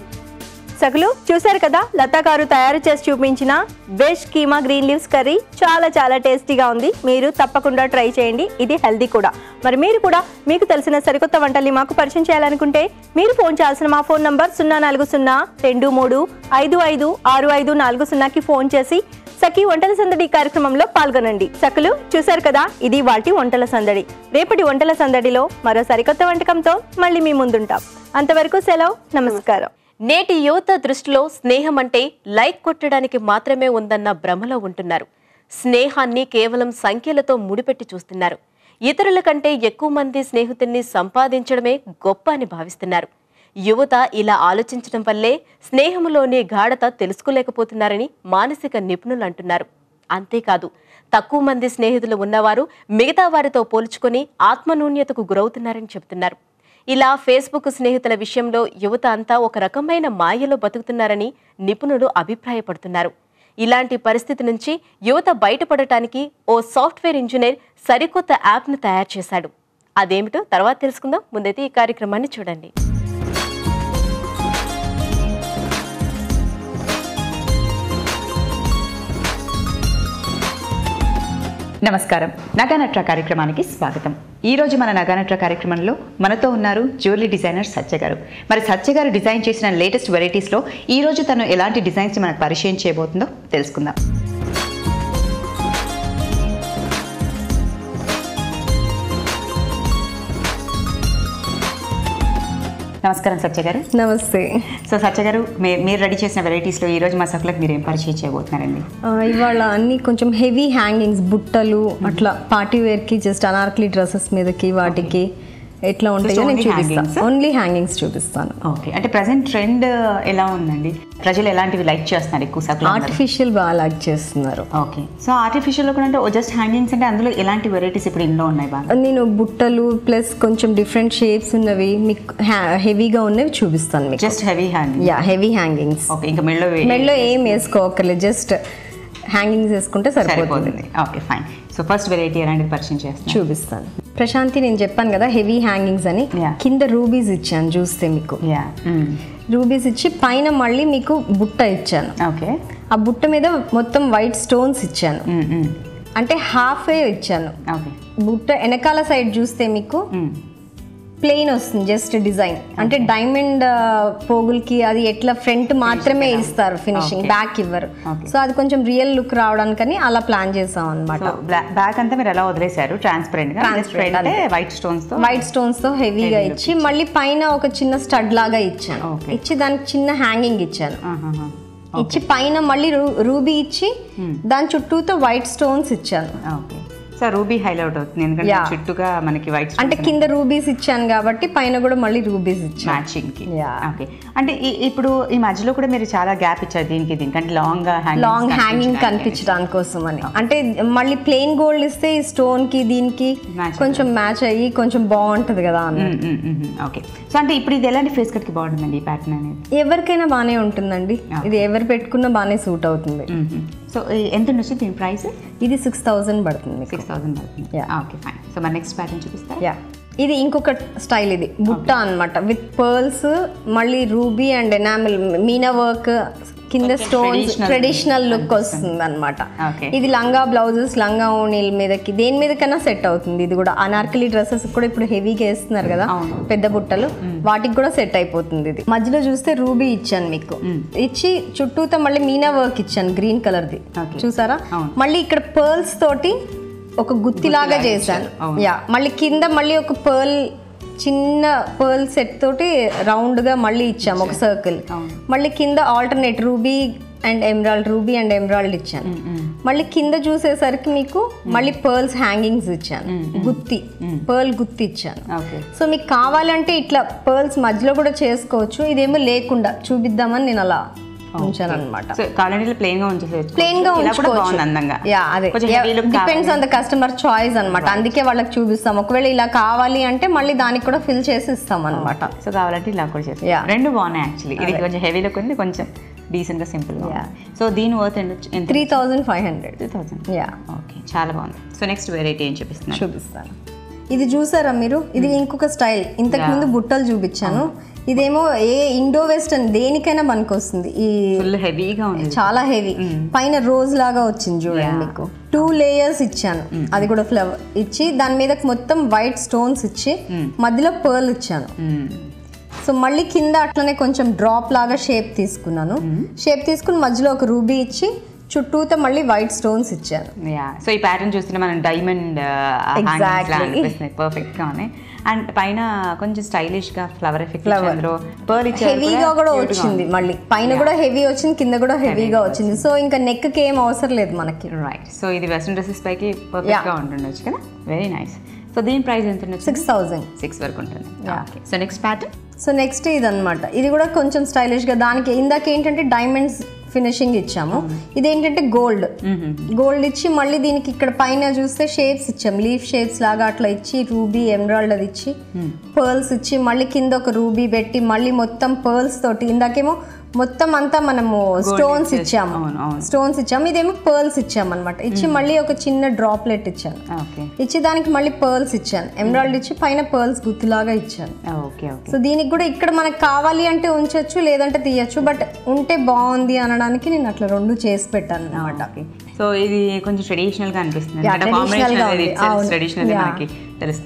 Speaker 5: సగులు చూశారు కదా, లతా గారు తయారు చేసి చూపించిన veg keema green leaves curry చాలా టేస్టీగా ఉంది. మీరు తప్పకుండా ట్రై చేయండి, ఇది హెల్దీ కూడా. మరి మీరు కూడా మీకు తెలిసిన సరికొత్త వంటల్ని మాకు పరిచయం చేయాలనుకుంటే మీరు ఫోన్ చేయాల్సిన మా ఫోన్ నంబర్ 04023556540కి ఫోన్ చేసి సఖీ వంటల సందడి కార్యక్రమంలో పాల్గొనండి. సఖులు చూశారు కదా, ఇది వాటి వంటల సందడి. రేపటి వంటల సందడిలో మరో సరికొత్త వంటకంతో మళ్ళీ మీ ముందుంటాం. అంతవరకు సెలవు, నమస్కారం.
Speaker 1: నేటి యువత దృష్టిలో స్నేహం అంటే లైక్ కొట్టడానికి మాత్రమే ఉందన్న భ్రమలో ఉంటున్నారు. స్నేహాన్ని కేవలం సంఖ్యలతో ముడిపెట్టి చూస్తున్నారు. ఇతరుల కంటే ఎక్కువ మంది స్నేహితుల్ని సంపాదించడమే గొప్ప అని భావిస్తున్నారు. యువత ఇలా ఆలోచించడం వల్లే స్నేహంలోని గాఢత తెలుసుకోలేకపోతున్నారని మానసిక నిపుణులు అంటున్నారు. అంతేకాదు, తక్కువ మంది స్నేహితులు ఉన్నవారు మిగతా వారితో పోల్చుకొని ఆత్మన్యూన్యతకు గురవుతున్నారని చెబుతున్నారు. ఇలా ఫేస్బుక్ స్నేహితుల విషయంలో యువత అంతా ఒక రకమైన మాయలో బతుకుతున్నారని నిపుణులు అభిప్రాయపడుతున్నారు. ఇలాంటి పరిస్థితి నుంచి యువత బయటపడటానికి ఓ సాఫ్ట్వేర్ ఇంజనీర్ సరికొత్త యాప్ను తయారు చేశాడు. అదేమిటో తర్వాత తెలుసుకుందాం. ముందైతే ఈ కార్యక్రమాన్ని చూడండి.
Speaker 7: నమస్కారం, నగానట్ర కార్యక్రమానికి స్వాగతం. ఈరోజు మన నగానట్ర కార్యక్రమంలో మనతో ఉన్నారు జ్యువెలరీ డిజైనర్ సత్య గారు. మరి సత్య గారు డిజైన్ చేసిన లేటెస్ట్ వెరైటీస్లో ఈరోజు తను ఎలాంటి డిజైన్స్ మనకు పరిచయం చేయబోతుందో తెలుసుకుందాం. నమస్కారం సత్య గారు.
Speaker 8: నమస్తే.
Speaker 7: సో సత్య గారు, మీరు రెడీ చేసిన వెరైటీస్లో ఈరోజు మా సకులకు మీరు ఏం పరిచయం చేయబోతున్నారండి?
Speaker 8: ఇవాళ అన్ని కొంచెం హెవీ హ్యాంగింగ్స్, బుట్టలు అట్లా పార్టీ వేర్కి, జస్ట్ అనార్కలి డ్రెస్సెస్ మీదకి వాటికి ఎట్లా ఉంటాయో నేను చూపిస్తాను. ఓన్లీ హ్యాంగింగ్స్ చూపిస్తాను.
Speaker 7: ఓకే, అంటే ప్రజెంట్ ట్రెండ్ ఎలా ఉందండి? ప్రజలు ఎలాంటివి లైక్ చేస్తున్నారు ఎక్కువ? సకులు
Speaker 8: ఆర్టిఫిషియల్ బాగా లైక్ చేస్తున్నారు.
Speaker 7: ఓకే, సో ఆర్టిఫిషియల్లో కూడా అంటే జస్ట్ హ్యాంగింగ్స్ అంటే అందులో ఎలాంటి వెరైటీస్ ఇప్పుడు ఇంట్లో ఉన్నాయి బాగా?
Speaker 8: నేను బుట్టలు ప్లస్ కొంచెం డిఫరెంట్ షేప్స్ ఉన్నవి, మీకు హెవీగా ఉన్నవి చూపిస్తాను మీకు.
Speaker 7: Just heavy hanging?
Speaker 8: Yeah, heavy hangings.
Speaker 7: Okay, ఇంకా మెడలో
Speaker 8: ఏం వేసుకోకర్లేదు, జస్ట్ హ్యాంగింగ్స్ వేసుకుంటే సరిపోతుంది.
Speaker 7: Okay, fine. So first variety ఎలాంటిది పరిచయం చేస్తాను?
Speaker 8: చూపిస్తాను. ప్రశాంతి, నేను చెప్పాను కదా హెవీ హ్యాంగింగ్స్ అని. కింద రూబీస్ ఇచ్చాను చూస్తే మీకు. రూబీస్ ఇచ్చి పైన మళ్ళీ మీకు బుట్ట ఇచ్చాను.
Speaker 7: ఓకే,
Speaker 8: ఆ బుట్ట మీద మొత్తం వైట్ స్టోన్స్ ఇచ్చాను. అంటే హాఫ్ ఇచ్చాను.
Speaker 7: ఓకే,
Speaker 8: బుట్ట వెనకాల సైడ్ చూస్తే మీకు ప్లెయిన్ వస్తుంది, జస్ట్ డిజైన్. అంటే డైమండ్ పోగులకి అది ఎట్లా ఫ్రంట్ మాత్రమే ఇస్తారు ఫినిషింగ్, బ్యాక్ ఇవ్వరు. సో అది కొంచెం రియల్ లుక్ రావడానికని అలా ప్లాన్ చేసాం అనమాట.
Speaker 7: బ్యాక్ అంతా మీరు ఎలా వదిలేశారు? ట్రాన్స్పరెంట్ వైట్
Speaker 8: స్టోన్స్ తో హెవీగా ఇచ్చి మళ్ళీ పైన ఒక చిన్న స్టడ్ లాగా ఇచ్చాను. ఇచ్చి దానికి చిన్న హ్యాంగింగ్ ఇచ్చాను. ఇచ్చి పైన మళ్ళీ రూబీ ఇచ్చి దాని చుట్టూతో వైట్ స్టోన్స్ ఇచ్చాను.
Speaker 7: సో రూబీ హైలైట్ అవుతుంది ఎందుకంటే చుట్టూగా మనకి వైట్
Speaker 8: అంటే కింద రూబీస్ ఇచ్చాను కాబట్టి పైన కూడా మళ్ళీ రూబీస్ ఇచ్చాను
Speaker 7: మ్యాచింగ్ కి. ఓకే, అంటే ఇప్పుడు ఈ మధ్యలో కూడా మీరు చాలా గ్యాప్ ఇచ్చారు దీనికి అంటే లాంగ్
Speaker 8: హ్యాంగింగ్ కనిపించడానికి కోసం అని. అంటే మళ్ళీ ప్లెయిన్ గోల్డ్ ఇస్తే ఈ స్టోన్ కి దీనికి కొంచెం మ్యాచ్ అయ్యి కొంచెం బాగుంటది కదా అన్న.
Speaker 7: ఓకే, సో అంటే ఇప్పుడు ఇది ఎలాంటి ఫేస్ కట్ కి బాగుంటుందండి ఈ ప్యాటర్న్ అనేది?
Speaker 8: ఎవరికైనా బాగానే ఉంటుందండి, ఇది ఎవరు పెట్టుకున్నా బాగానే సూట్ అవుతుంది.
Speaker 7: సో ఎంత ఉండొచ్చు దీని ప్రైస్?
Speaker 8: ఇది 6000 పడుతుంది.
Speaker 7: 6000 పడుతుంది. Okay fine. సో మరి నెక్స్ట్ ప్యాటర్న్ చూపిస్తా.
Speaker 8: ఇది ఇంకొక స్టైల్, ఇది బుట్ట అన్నమాట విత్ పర్ల్స్, మళ్ళీ ruby and enamel Meena work, కింద స్టోన్స్, ట్రెడిషనల్ లుక్ వస్తుంది అనమాట. ఇది లంగా బ్లౌజెస్, లంగా ఓణీల మీదకి దేని మీదకైనా సెట్ అవుతుంది. ఇది కూడా అనార్కలి డ్రెస్సెస్ కూడా ఇప్పుడు హెవీగా వేస్తున్నారు కదా పెద్ద బుట్టలు, వాటికి కూడా సెట్ అయిపోతుంది. ఇది మధ్యలో చూస్తే రూబీ ఇచ్చాను మీకు, ఇచ్చి చుట్టూతో మళ్ళీ మీనా వర్క్ ఇచ్చాను గ్రీన్ కలర్ ది, చూసారా? మళ్ళీ ఇక్కడ పర్ల్స్ తోటి ఒక గుత్తిలాగా చేశాను. మళ్ళీ కింద మళ్ళీ ఒక పర్ల్, చిన్న పర్ల్ సెట్ తోటి రౌండ్ గా మళ్ళీ ఇచ్చాము ఒక సర్కిల్. మళ్ళీ కింద ఆల్టర్నేట్ రూబీ అండ్ ఎమరాల్డ్ ఇచ్చాను. మళ్ళీ కింద చూసేసరికి మీకు మళ్ళీ పర్ల్స్ హ్యాంగింగ్స్ ఇచ్చాను, గుత్తి పర్ల్ గుత్తి ఇచ్చాను. సో మీకు కావాలంటే ఇట్లా పర్ల్స్ మధ్యలో కూడా చేసుకోవచ్చు, ఇదేమో లేకుండా చూపిద్దామని నేను అలా ఉంచాను అనమాట.
Speaker 7: ప్లెయిన్ గా ఉంచుకోవచ్చు,
Speaker 8: depends on the customer choice అనమాట. అందుకే వాళ్ళకి చూపిస్తాం. ఒకవేళ ఇలా కావాలి అంటే మళ్ళీ దానికి కూడా ఫిల్ చేసి ఇస్తాం అనమాట.
Speaker 7: సో కావాలంటే ఇలా కూడా చేస్తాం. రెండు బాగున్నాయి యాక్చువల్లీ. ఇది కొంచెం హెవీ లుక్ ఉంది, కొంచెం డీసెంట్ గా సింపుల్ గా. సో దీని వర్త్
Speaker 8: 3500.
Speaker 7: ఓకే, చాలా బాగుంది. సో నెక్స్ట్ వెరైటీ ఏం చూపిస్తాను.
Speaker 8: ఇది చూసారా మీరు? ఇది ఇంకొక స్టైల్. ఇంతకు ముందు బుట్టలు చూపించాను, ఇదేమో ఏ ఇండో వెస్టర్న్ దేనికైనా మనకు వస్తుంది. ఈ
Speaker 7: హెవీగా ఉంది,
Speaker 8: చాలా హెవీ. పైన రోజ్ లాగా వచ్చింది చూడండి మీకు. 2 లేయర్స్ ఇచ్చాను, అది కూడా ఫ్లవర్ ఇచ్చి దాని మీద మొత్తం వైట్ స్టోన్స్ ఇచ్చి మధ్యలో పర్ల్ ఇచ్చాను. సో మళ్ళీ కింద అట్లనే కొంచెం డ్రాప్ లాగా షేప్ తీసుకున్నాను. షేప్ తీసుకుని మధ్యలో ఒక రూబీ ఇచ్చి చుట్టూతో మళ్ళీ వైట్ స్టోన్స్ ఇచ్చాను.
Speaker 7: సో ఈ ప్యాటర్న్ చూస్తుంటే మనం డైమండ్ పర్ఫెక్ట్ గా ఉన్నాయి. అండ్ పైన కొంచెం స్టైలిష్ గా ఫ్లవర్ ఎఫెక్ట్,
Speaker 8: హెవీగా కూడా వచ్చింది. మళ్ళీ పైన కూడా హెవీ వచ్చింది, కింద కూడా హెవీగా వచ్చింది. సో ఇంకా నెక్ కి ఏం అవసరం లేదు మనకి.
Speaker 7: రైట్. సో ఇది వెస్ట్రన్ డ్రెస్సెస్ పైకి పర్ఫెక్ట్ గా ఉంటుండొచ్చు కదా. Very nice. సో దీని ప్రైస్ ఎంత ఉండొచ్చు?
Speaker 8: 6000
Speaker 7: వరకు ఉంటుంది. So next pattern.
Speaker 8: So next ఇది అనమాట. ఇది కూడా కొంచెం స్టైలిష్ గా, దానికి ఇందాక ఏంటంటే డైమండ్స్ ఫినిషింగ్ ఇచ్చాము, ఇదేంటంటే గోల్డ్ ఇచ్చి మళ్ళీ దీనికి ఇక్కడ పైన చూస్తే షేప్స్ ఇచ్చాము, లీఫ్ షేప్స్ లాగా అట్లా ఇచ్చి రూబీ ఎమరాల్డ్ అది ఇచ్చి పర్ల్స్ ఇచ్చి మళ్ళీ కింద ఒక రూబీ పెట్టి మళ్ళీ మొత్తం పర్ల్స్ తోటి, ఇందాకేమో మొత్తం అంతా మనము స్టోన్స్ ఇచ్చాము, ఇదేమో పర్ల్స్ ఇచ్చాము అనమాట. ఇచ్చి మళ్ళీ ఒక చిన్న డ్రాప్లెట్ ఇచ్చాను, ఇచ్చి దానికి మళ్ళీ పర్ల్స్ ఇచ్చాను, ఎమరాల్డ్ ఇచ్చి పైన పర్ల్స్ గుత్తులాగా ఇచ్చాను. సో దీనికి కూడా ఇక్కడ మనకు కావాలి అంటే ఉంచొచ్చు, లేదంటే తీయచ్చు, బట్ ఉంటే బాగుంది అనడానికి నేను అట్లా 2 చేసి పెట్టాను అనమాట.
Speaker 7: సో ఇది కొంచెం ట్రెడిషనల్ గా అనిపిస్తుంది,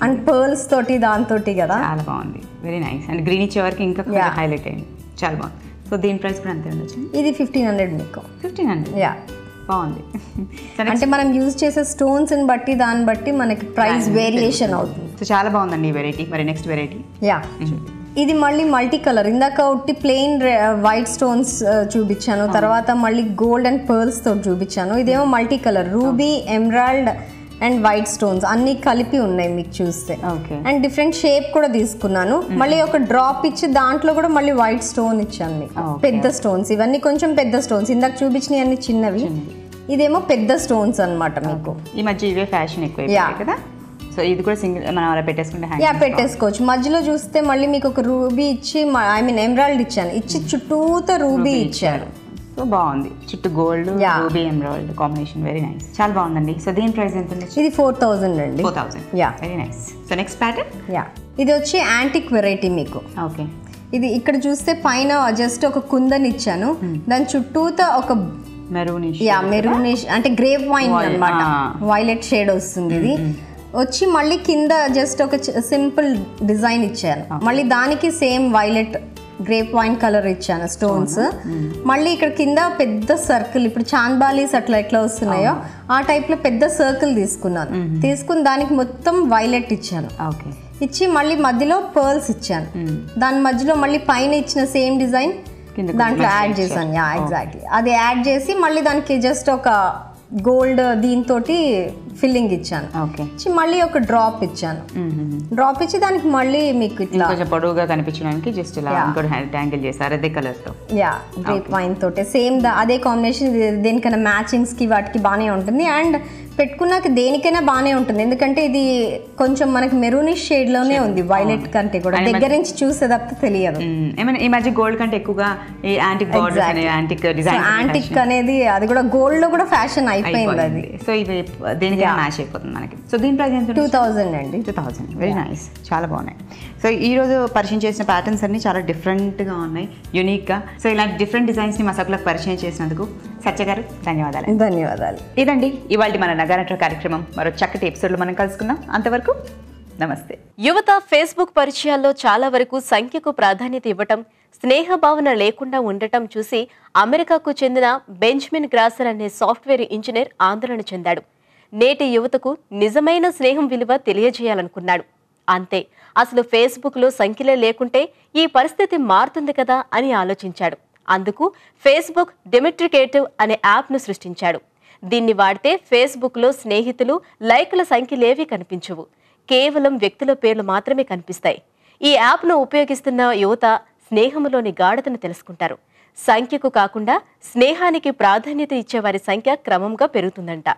Speaker 8: అండ్ పర్ల్స్ తోటి దాంతోటి కదా,
Speaker 7: చాలా బాగుంది. Very nice. అండ్ గ్రీన్ ఇచ్చే వరకు ఇంకా హైలైట్ అయింది, చాలా బాగుంది. సో దీని ప్రైస్ కూడా అంతే ఉండొచ్చు.
Speaker 8: ఇది 1500 మీకు.
Speaker 7: 1500 బాగుంది.
Speaker 8: అంటే మనం యూజ్ చేసే స్టోన్స్ బట్టి దాన్ని బట్టి మనకి ప్రైస్ వేరియేషన్ అవుతుంది.
Speaker 7: సో చాలా బాగుందండి ఈ వెరైటీ. మరి నెక్స్ట్ వెరైటీ.
Speaker 8: ఇది మళ్ళీ మల్టీ కలర్. ఇందాక ఉట్టి ప్లెయిన్ వైట్ స్టోన్స్ చూపించాను, తర్వాత మళ్ళీ గోల్డ్ అండ్ పర్ల్స్ తోటి చూపించాను. ఇదేమో multi colour, ruby, emerald and white stones అన్ని కలిపి ఉన్నాయి మీకు చూస్తే. అండ్ డిఫరెంట్ షేప్ కూడా తీసుకున్నాను. మళ్ళీ ఒక డ్రాప్ ఇచ్చి దాంట్లో కూడా మళ్ళీ వైట్ స్టోన్ ఇచ్చాను మీకు, పెద్ద స్టోన్స్. ఇవన్నీ కొంచెం పెద్ద స్టోన్స్, ఇందాక చూపించినవి అన్ని చిన్నవి, ఇదేమో పెద్ద స్టోన్స్ అన్నమాట మీకు.
Speaker 7: ఈ మధ్య ఇవే ఫ్యాషన్ ఎక్కువ కదా. సో ఇది కూడా సింగిల్ మనం అలా పెట్టేసుకుంటే
Speaker 8: పెట్టేసుకోవచ్చు. మధ్యలో చూస్తే మళ్ళీ మీకు ఒక రూబీ ఇచ్చి, ఐ మీన్ ఎమరాల్డ్ ఇచ్చాను, ఇచ్చి చుట్టూతో రూబీ ఇచ్చారు.
Speaker 7: సో బాగుంది, చుట్టూ gold ruby emerald combination. Very nice, చాలా బాగుందండి. సో దీని ప్రైస్ ఎంత ఉంది?
Speaker 8: ఇది 4000 అండి.
Speaker 7: 4000. Very nice. So next pattern.
Speaker 8: ఇది వచ్చి యాంటిక్ వెరైటీ మీకు.
Speaker 7: ఓకే.
Speaker 8: ఇది ఇక్కడ చూస్తే పైన జస్ట్ ఒక కుందన్ ఇచ్చాను, దాని చుట్టూతో ఒక మెరూనిష్ అంటే గ్రేప్ వైన్ అన్నమాట, వైలెట్ షేడ్ వస్తుంది. ఇది వచ్చి మళ్ళీ కింద జస్ట్ ఒక సింపుల్ డిజైన్ ఇచ్చాను, మళ్ళీ దానికి same violet grape wine colour ఇచ్చాను స్టోన్స్. మళ్ళీ ఇక్కడ కింద పెద్ద సర్కిల్, ఇప్పుడు చాంద్బాలీస్ అట్లా ఎట్లా వస్తున్నాయో ఆ టైప్ లో పెద్ద సర్కిల్ తీసుకున్నాను. తీసుకుని దానికి మొత్తం వైలెట్ ఇచ్చాను, ఇచ్చి మళ్ళీ మధ్యలో పర్ల్స్ ఇచ్చాను. దాని మధ్యలో మళ్ళీ పైన ఇచ్చిన సేమ్ డిజైన్ దాంట్లో యాడ్ చేశాను. ఎగ్జాక్ట్లీ అది యాడ్ చేసి మళ్ళీ దానికి జస్ట్ ఒక గోల్డ్ దీంతో ఫిల్లింగ్ ఇచ్చాను.
Speaker 7: ఓకే.
Speaker 8: మళ్ళీ ఒక డ్రాప్ ఇచ్చాను. డ్రాప్ ఇచ్చి దానికి మళ్ళీ మీకు ఇట్లా
Speaker 7: కొంచెం పొడవుగా కనిపించడానికి జస్ట్ ఇలా ఇంకోటి ట్యాంగిల్ చేశారు అదే కలర్ తో.
Speaker 8: యా గ్రేప్ వైన్ తోటే సేమ్ అదే కాంబినేషన్. దేనికైనా మ్యాచింగ్స్ కి వాటికి బాగానే ఉంటుంది అండ్ పెట్టుకున్నాక దేనికైనా బాగానే ఉంటుంది. ఎందుకంటే ఇది కొంచెం మనకి మెరూనిష్ షేడ్ లోనే ఉంది, వైలెట్ కంటే కూడా దగ్గర నుంచి చూసే తప్ప తెలియదు.
Speaker 7: ఈ మధ్య గోల్డ్ కంటే ఎక్కువగా ఈ యాంటిక్ బార్డర్స్ అనే యాంటిక్ డిజైన్
Speaker 8: యాంటిక్ అనేది అది కూడా గోల్డ్ లో కూడా ఫ్యాషన్ అయిపోయింది అది.
Speaker 7: సో ఇది దేనికైనా మ్యాచ్ అయిపోతుంది మనకి. సో దీని ప్రైస్ ఎంత?
Speaker 8: 2000 అండి.
Speaker 7: 2000. వెరీ నైస్, చాలా బాగున్నాయి. సో ఈ రోజు పరిచయం చేసిన ప్యాటర్న్స్ అన్ని చాలా డిఫరెంట్గా ఉన్నాయి, యూనిక్గా. సో ఇలాంటి డిఫరెంట్ డిజైన్స్ని మా సకులకు పరిచయం చేసినందుకు సత్య గారు ధన్యవాదాలు.
Speaker 8: ధన్యవాదాలు.
Speaker 7: ఇదండి ఇవాళ మన నగానట్ర కార్యక్రమం. మరో చక్కటి ఎపిసోడ్లో మనం కలుసుకుందాం. అంతవరకు నమస్తే.
Speaker 1: యువత ఫేస్బుక్ పరిచయాల్లో చాలా వరకు సంఖ్యకు ప్రాధాన్యత ఇవ్వటం, స్నేహ భావన లేకుండా ఉండటం చూసి అమెరికాకు చెందిన బెంజమిన్ గ్రాసర్ అనే సాఫ్ట్వేర్ ఇంజనీర్ ఆందోళన చెందాడు. నేటి యువతకు నిజమైన స్నేహం విలువ తెలియజేయాలనుకున్నాడు. అంతే, అసలు ఫేస్బుక్లో సంఖ్యలే లేకుంటే ఈ పరిస్థితి మారుతుంది కదా అని ఆలోచించాడు. అందుకు ఫేస్బుక్ డెమోక్రేటివ్ అనే యాప్ను సృష్టించాడు. దీన్ని వాడితే ఫేస్బుక్లో స్నేహితులు, లైకుల సంఖ్యలేవీ కనిపించవు, కేవలం వ్యక్తుల పేర్లు మాత్రమే కనిపిస్తాయి. ఈ యాప్ను ఉపయోగిస్తున్న యువత స్నేహంలోని గాఢతను తెలుసుకుంటారు. సంఖ్యకు కాకుండా స్నేహానికి ప్రాధాన్యత ఇచ్చేవారి సంఖ్య క్రమంగా పెరుగుతుందంట.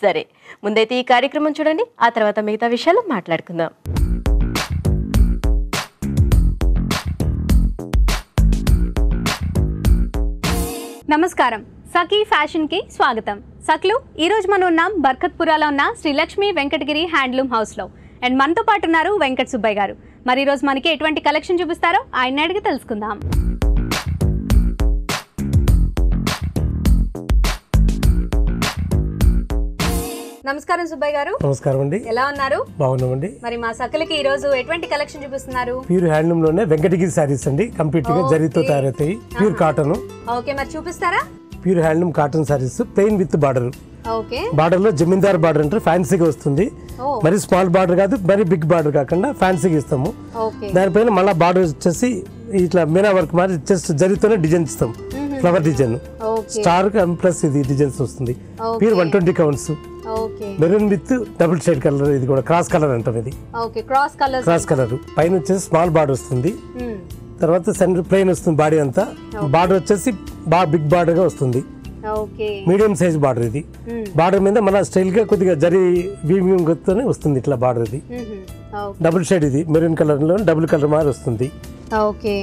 Speaker 1: సరే, ముందైతే ఈ కార్యక్రమం చూడండి, ఆ తర్వాత మిగతా విషయాలు మాట్లాడుకుందాం.
Speaker 9: నమస్కారం, సఖీ ఫ్యాషన్కి స్వాగతం. సఖ్లు, ఈరోజు మనం ఉన్నాం బర్కత్పురాలో ఉన్న శ్రీలక్ష్మి వెంకటగిరి హ్యాండ్లూమ్ హౌస్లో. అండ్ మనతో పాటు ఉన్నారు వెంకట్ సుబ్బయ్య గారు. మరి ఈరోజు మనకి ఎటువంటి కలెక్షన్ చూపిస్తారో ఆయన అడిగి తెలుసుకుందాం. నమస్కారం సుబ్బయ్య గారు.
Speaker 10: నమస్కారం అండి.
Speaker 9: ఎలా ఉన్నారు?
Speaker 10: బాగున్నామండి.
Speaker 9: మరి మా సఖలకి ఈ రోజు ఎటువంటి కలెక్షన్ చూపిస్తున్నారు?
Speaker 10: ప్యూర్ హ్యాండ్లూమ్ లోనే వెంకటగిరి సారీస్ అండి, కంప్లీట్ గా జరీతో తయారవుతాయి. Pure cotton.
Speaker 9: ఓకే, మరి చూపిస్తారా?
Speaker 10: Pure handloom cotton saris, plain with border.
Speaker 9: Okay.
Speaker 10: Border లో జమీందార్ బార్డర్ అంటే ఫ్యాన్సీగా వస్తుంది. మరి స్మాల్ బార్డర్ కాదు, మరి బిగ్ బార్డర్ కాకుండా ఫ్యాన్సీగా ఇస్తాము. దానిపైన మళ్ళీ బార్డర్ వచ్చేసి ఇట్లా మీనా వర్క్ మరి జస్ట్ జరీతోనే డిజైన్ ఇస్తాం. ఫ్లవర్ డిజైన్, స్టార్ ప్లస్ ఇది డిజైన్స్ వస్తుంది. Pure 120 counts, maroon with double shade colour. ఇది కూడా క్రాస్ కలర్ అంటాం. ఇది క్రాస్ కలర్. పైన వచ్చేసి స్మాల్ బార్డర్ వస్తుంది, తర్వాత సెంటర్ ప్లెయిన్ వస్తుంది. బాడీ అంతా బార్డర్ వచ్చేసి బాగా బిగ్ బార్డర్ గా వస్తుంది. Medium size border. ఇది బార్డర్ మీద మన స్టైల్ గా కొద్దిగా జరీ వీవింగ్ తోనే వస్తుంది ఇట్లా బార్డర్. ఇది డబుల్ షేడ్, ఇది మెరూన్ కలర్ లో డబుల్ కలర్ మారి వస్తుంది.
Speaker 9: ఓకే.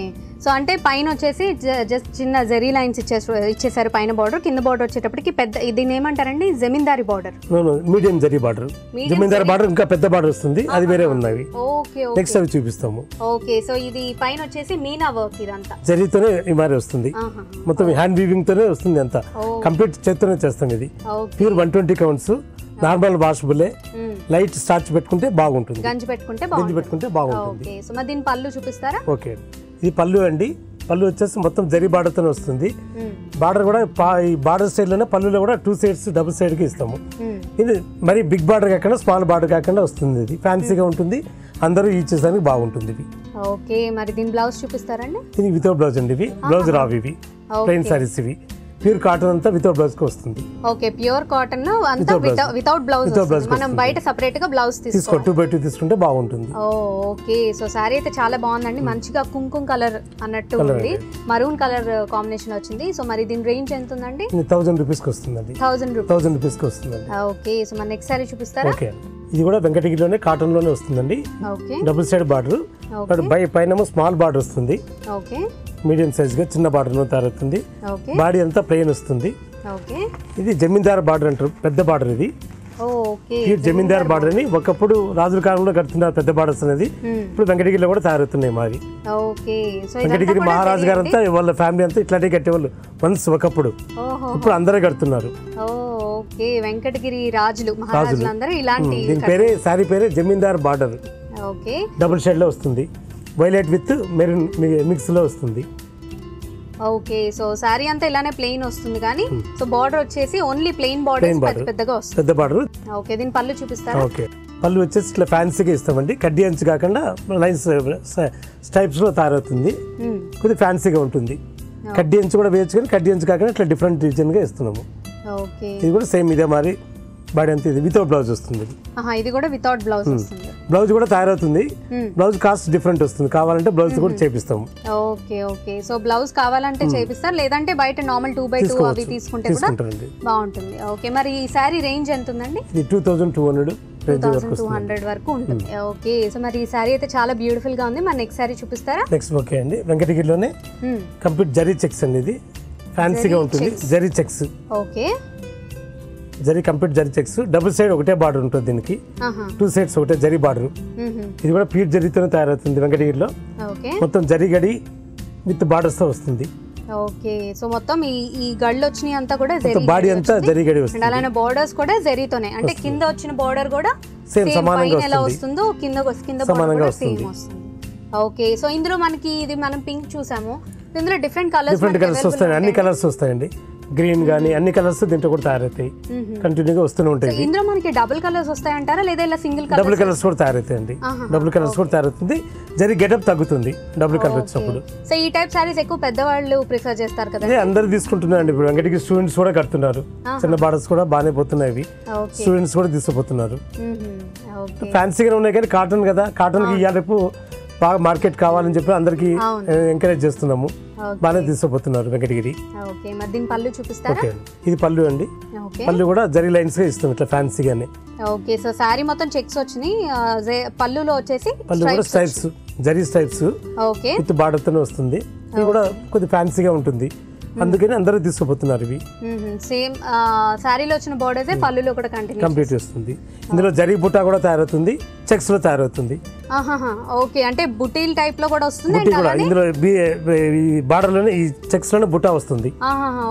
Speaker 9: సో అంటే పైన వచ్చేసి జస్ట్ చిన్న జెరీ లైన్స్ ఇచ్చేసారు పైన బార్డర్, కింద బార్డర్ వచ్చేటప్పటికి పెద్ద, దీన్ని ఏమంటారండి? Zamindari border.
Speaker 10: Medium zari border. Zamindar border ఇంకా పెద్ద బార్డర్ వస్తుంది, అది వేరే ఉన్నవి.
Speaker 9: ఓకే.
Speaker 10: నెక్స్ట్ అవి చూపిస్తాము.
Speaker 9: ఓకే. సో ఇది పైన వచ్చేసి మీనా వర్క్, ఇదంతా
Speaker 10: జరీతోనే ఈ మారి వస్తుంది. మొత్తం హ్యాండ్ వీవింగ్ తోనే వస్తుంది అంతా, కంప్లీట్ చేత్తోనే చేస్తాం. ఇది ప్యూర్ 120 కౌంట్స్, నార్మల్ వాషబులే. లైట్ స్టార్చ్ పెట్టుకుంటే బాగుంటుంది,
Speaker 9: గంజి పెట్టుకుంటే బాగుంటుంది. సో మరి దీని పళ్ళు చూపిస్తారా?
Speaker 10: ఓకే. ఇది పళ్ళు అండి. పళ్ళు వచ్చేసి మొత్తం జరీ బార్డర్తో వస్తుంది. బార్డర్ కూడా ఈ బార్డర్ స్టైల్లోనే పళ్ళులో కూడా 2 సైడ్స్ డబుల్ సైడ్కి ఇస్తాము. ఇది మరి బిగ్ బార్డర్ కాకుండా స్మాల్ బార్డర్ కాకుండా వస్తుంది. ఇది ఫ్యాన్సీగా ఉంటుంది, అందరూ యూజ్ చేసేదానికి బాగుంటుంది. ఇవి
Speaker 9: ఓకే. మరి దీని బ్లౌజ్ చూపిస్తారండి?
Speaker 10: ఇది వితౌట్ బ్లౌజ్ అండి. ఇవి బ్లౌజ్ రావు, ఇవి ప్లెయిన్ సారీస్. ఇవి ప్యూర్ కాటన్ అంతా వితౌట్ బ్లౌజ్ కి వస్తుంది.
Speaker 9: ఓకే. ప్యూర్ కాటన్ అంతా వితౌట్ బ్లౌజ్. మనం బయట సెపరేట్ గా బ్లౌజ్ తీసుకో
Speaker 10: 2x2 తీసుకుంటే బాగుంటుంది.
Speaker 9: ఓకే. సో సారీ అయితే చాలా బాగుందండి, మంచిగా కుంకుమ కలర్ అన్నట్టు ఉంది, మరూన్ కలర్ కాంబినేషన్ వచ్చింది. సో మరి దీని రేంజ్ ఎంత ఉందండి?
Speaker 10: 1000 రూపీస్కి వస్తుందండి. 1000 రూపీస్కి వస్తుందండి.
Speaker 9: ఓకే. సో మరి నెక్స్ట్ సారీ చూపిస్తారా?
Speaker 10: ఓకే. ఇది కూడా వెంకటగిరిలోనే కాటన్ లోనే వస్తుందండి. డబుల్ సైడ్ బార్డర్, పైన స్మాల్ బార్డర్ వస్తుంది. మీడియం సైజ్ గా చిన్న బార్డర్ లో తయారవుతుంది. బాడీ అంతా ప్లెయిన్ వస్తుంది. ఇది జమీందార్ బార్డర్ అంటారు, పెద్ద బార్డర్. ఇది జమీందార్ బార్డర్ అని ఒకప్పుడు రాజుల కాలంలో కడుతున్నారు పెద్ద బార్డర్స్ అనేది. ఇప్పుడు వెంకటగిరిలో కూడా తయారవుతున్నాయి మాది. వెంకటగిరి మహారాజు గారు అంతా వాళ్ళ ఫ్యామిలీ అంతా ఇట్లాంటివి కట్టేవాళ్ళు వన్స్ ఒకప్పుడు. ఇప్పుడు అందరూ కడుతున్నారు.
Speaker 9: వెంకటగిరి రాజులు మహారాజులందరూ ఇలాంటి.
Speaker 10: దీని పేరే సారీ పేరే జమీందార్ బార్డర్. డబుల్ షేడ్ లో వస్తుంది, వైలెట్ విత్ మెరూన్ మిక్స్ లో వస్తుంది.
Speaker 9: ఓకే. సో సారీ అంతా ఇలానే ప్లెయిన్ వస్తుంది కానీ సో బార్డర్ వచ్చేసి ఓన్లీ ప్లెయిన్ బార్డర్ పెద్దగా వస్తుంది,
Speaker 10: పెద్ద బార్డర్.
Speaker 9: ఓకే. దీని పళ్ళు చూపిస్తారా?
Speaker 10: ఓకే. పళ్ళు వచ్చేసి ఇట్లా ఫ్యాన్సీగా ఇస్తామండి, కడ్డీ అంచు కాకుండా లైన్స్ స్టైప్స్ లో తయారవుతుంది. కొద్దిగా ఫ్యాన్సీగా ఉంటుంది. కడ్డీ అంచు కూడా వేయచ్చు కానీ కడ్డీ అంచు కాకుండా ఇట్లా డిఫరెంట్ డిజైన్ గా ఇస్తున్నాము. ఇది కూడా సేమ్ ఇదే మరి బాడీ అంతా ఇది వితౌట్ బ్లౌజ్ వస్తుంది.
Speaker 9: ఇది కూడా వితౌట్ బ్లౌజ్ వస్తుంది.
Speaker 10: బ్లౌజ్ కూడా తయారవుతుంది. బ్లౌజ్ కాస్ట్ డిఫరెంట్ వస్తుంది. కావాలంటే బ్లౌజ్ కూడా చేపిస్తాము.
Speaker 9: Okay okay. సో బ్లౌజ్ కావాలంటే చేపిస్తారు, లేదంటే బయట నార్మల్ 2x2 అవి తీసుకుంటే కూడా బాగుంటుంది. ఓకే, మరి ఈ శారీ రేంజ్ ఎంత ఉందండి?
Speaker 10: ఇది 2200
Speaker 9: వరకు ఉంటుంది. ఓకే, సో మరి ఈ శారీ అయితే చాలా బ్యూటిఫుల్ గా ఉంది. మరి నెక్స్ట్ శారీ చూపిస్తారా?
Speaker 10: నెక్స్ట్ ఓకే అండి, వెంకటగిరిలోనే కంప్లీట్ జరీ చెక్స్ అండి. ఇది ఫ్యాన్సీగా ఉంటుంది. Zari checks.
Speaker 9: Okay,
Speaker 10: zari complete zari checks. Double side ఒకటే బార్డర్ ఉంటుంది దీనికి. 2 సైడ్స్ ఒకటే జరీ బార్డర్. ఇది కూడా ప్యూర్ జరీతోనే తయారవుతుంది వెంకటగిరిలో. మొత్తం జరీ గడి విత్ బార్డర్స్ తో వస్తుంది.
Speaker 9: ఓకే, సో మొత్తం ఈ గళ్ళు వచ్చిన అంతా కూడా
Speaker 10: బాడీ అంతా జరీ గడి వస్తుంది.
Speaker 9: అలానే బోర్డర్స్ కూడా జరీతోనే, అంటే కింద వచ్చిన బోర్డర్ కూడా
Speaker 10: సేమ్ సమానంగా
Speaker 9: ఎలా వస్తుందో కింద
Speaker 10: సమానంగా
Speaker 9: బోర్డర్ సేమ్ వస్తుంది. ఓకే, సో ఇందులో మనకి ఇది మనం పింక్ చూసాము, ఇందులో డిఫరెంట్ కలర్స్
Speaker 10: వస్తాయి. అన్ని కలర్స్ వస్తాయండి. గ్రీన్ గానీ అన్ని కలర్స్ దీంట్లో కూడా తయారవుతాయి. కంటిన్యూగా వస్తూనే ఉంటాయి.
Speaker 9: ఇందులో మనకి డబుల్ కలర్స్ వస్తాయంటారా, లేదా ఇలా సింగిల్ కలర్?
Speaker 10: డబుల్ కలర్స్ కూడా తయారవుతాయండి. డబుల్ కలర్స్ కూడా తయారవుతుంది. జరీ గెటప్ తగ్గుతుంది డబుల్ కలర్ వచ్చినప్పుడు.
Speaker 9: సో ఈ టైప్ సారీస్ ఎక్కువ పెద్దవాళ్ళు ప్రిఫర్ చేస్తారు కదా?
Speaker 10: అందరు తీసుకుంటున్నారండి. ఇప్పుడు వెంకటగిరి స్టూడెంట్స్ కూడా కడుతున్నారు. చిన్న బార్డర్స్ కూడా బాగానే పోతున్నాయి. స్టూడెంట్స్ కూడా తీసుకుపోతున్నారు. ఫ్యాన్సీగా ఉన్నాయి కానీ కాటన్ కదా, కాటన్ కి ఇవాళ రేపు బాగా మార్కెట్ కావాలని చెప్పి అందరికి ఎంకరేజ్ చేస్తున్నాము. బాగానే తీసుకుపోతున్నారు వెంకటగిరి.
Speaker 9: ఓకే,
Speaker 10: ఇది పళ్ళు అండి. పళ్ళు కూడా జరీ లైన్స్ గా ఇస్తాం ఇట్లా ఫ్యాన్సీగానే.
Speaker 9: ఓకే, సో సారీ మొత్తం చెక్స్ వచ్చినాయి. పళ్ళులో వచ్చేసి
Speaker 10: పళ్ళు కూడా stripes, zari stripes with border తోనే వస్తుంది. ఇది కూడా కొద్దిగా ఫ్యాన్సీగా ఉంటుంది, అందుకని అందరూ తీసుకుపోతున్నారు. ఇవి
Speaker 9: సేమ్ సారీలో వచ్చిన బోర్డర్స్ పళ్ళులో కూడా
Speaker 10: కంప్లీట్ వస్తుంది. ఇందులో జరీ బుట్టా కూడా తయారవుతుంది, చెక్స్ లో తయారవుతుంది.
Speaker 9: ఓకే, అంటే బుటీల్ టైప్ లో కూడా వస్తుంది.
Speaker 10: ఇందులో బార్డర్ లోనే ఈ చెక్స్ లోనే బుట్టా వస్తుంది,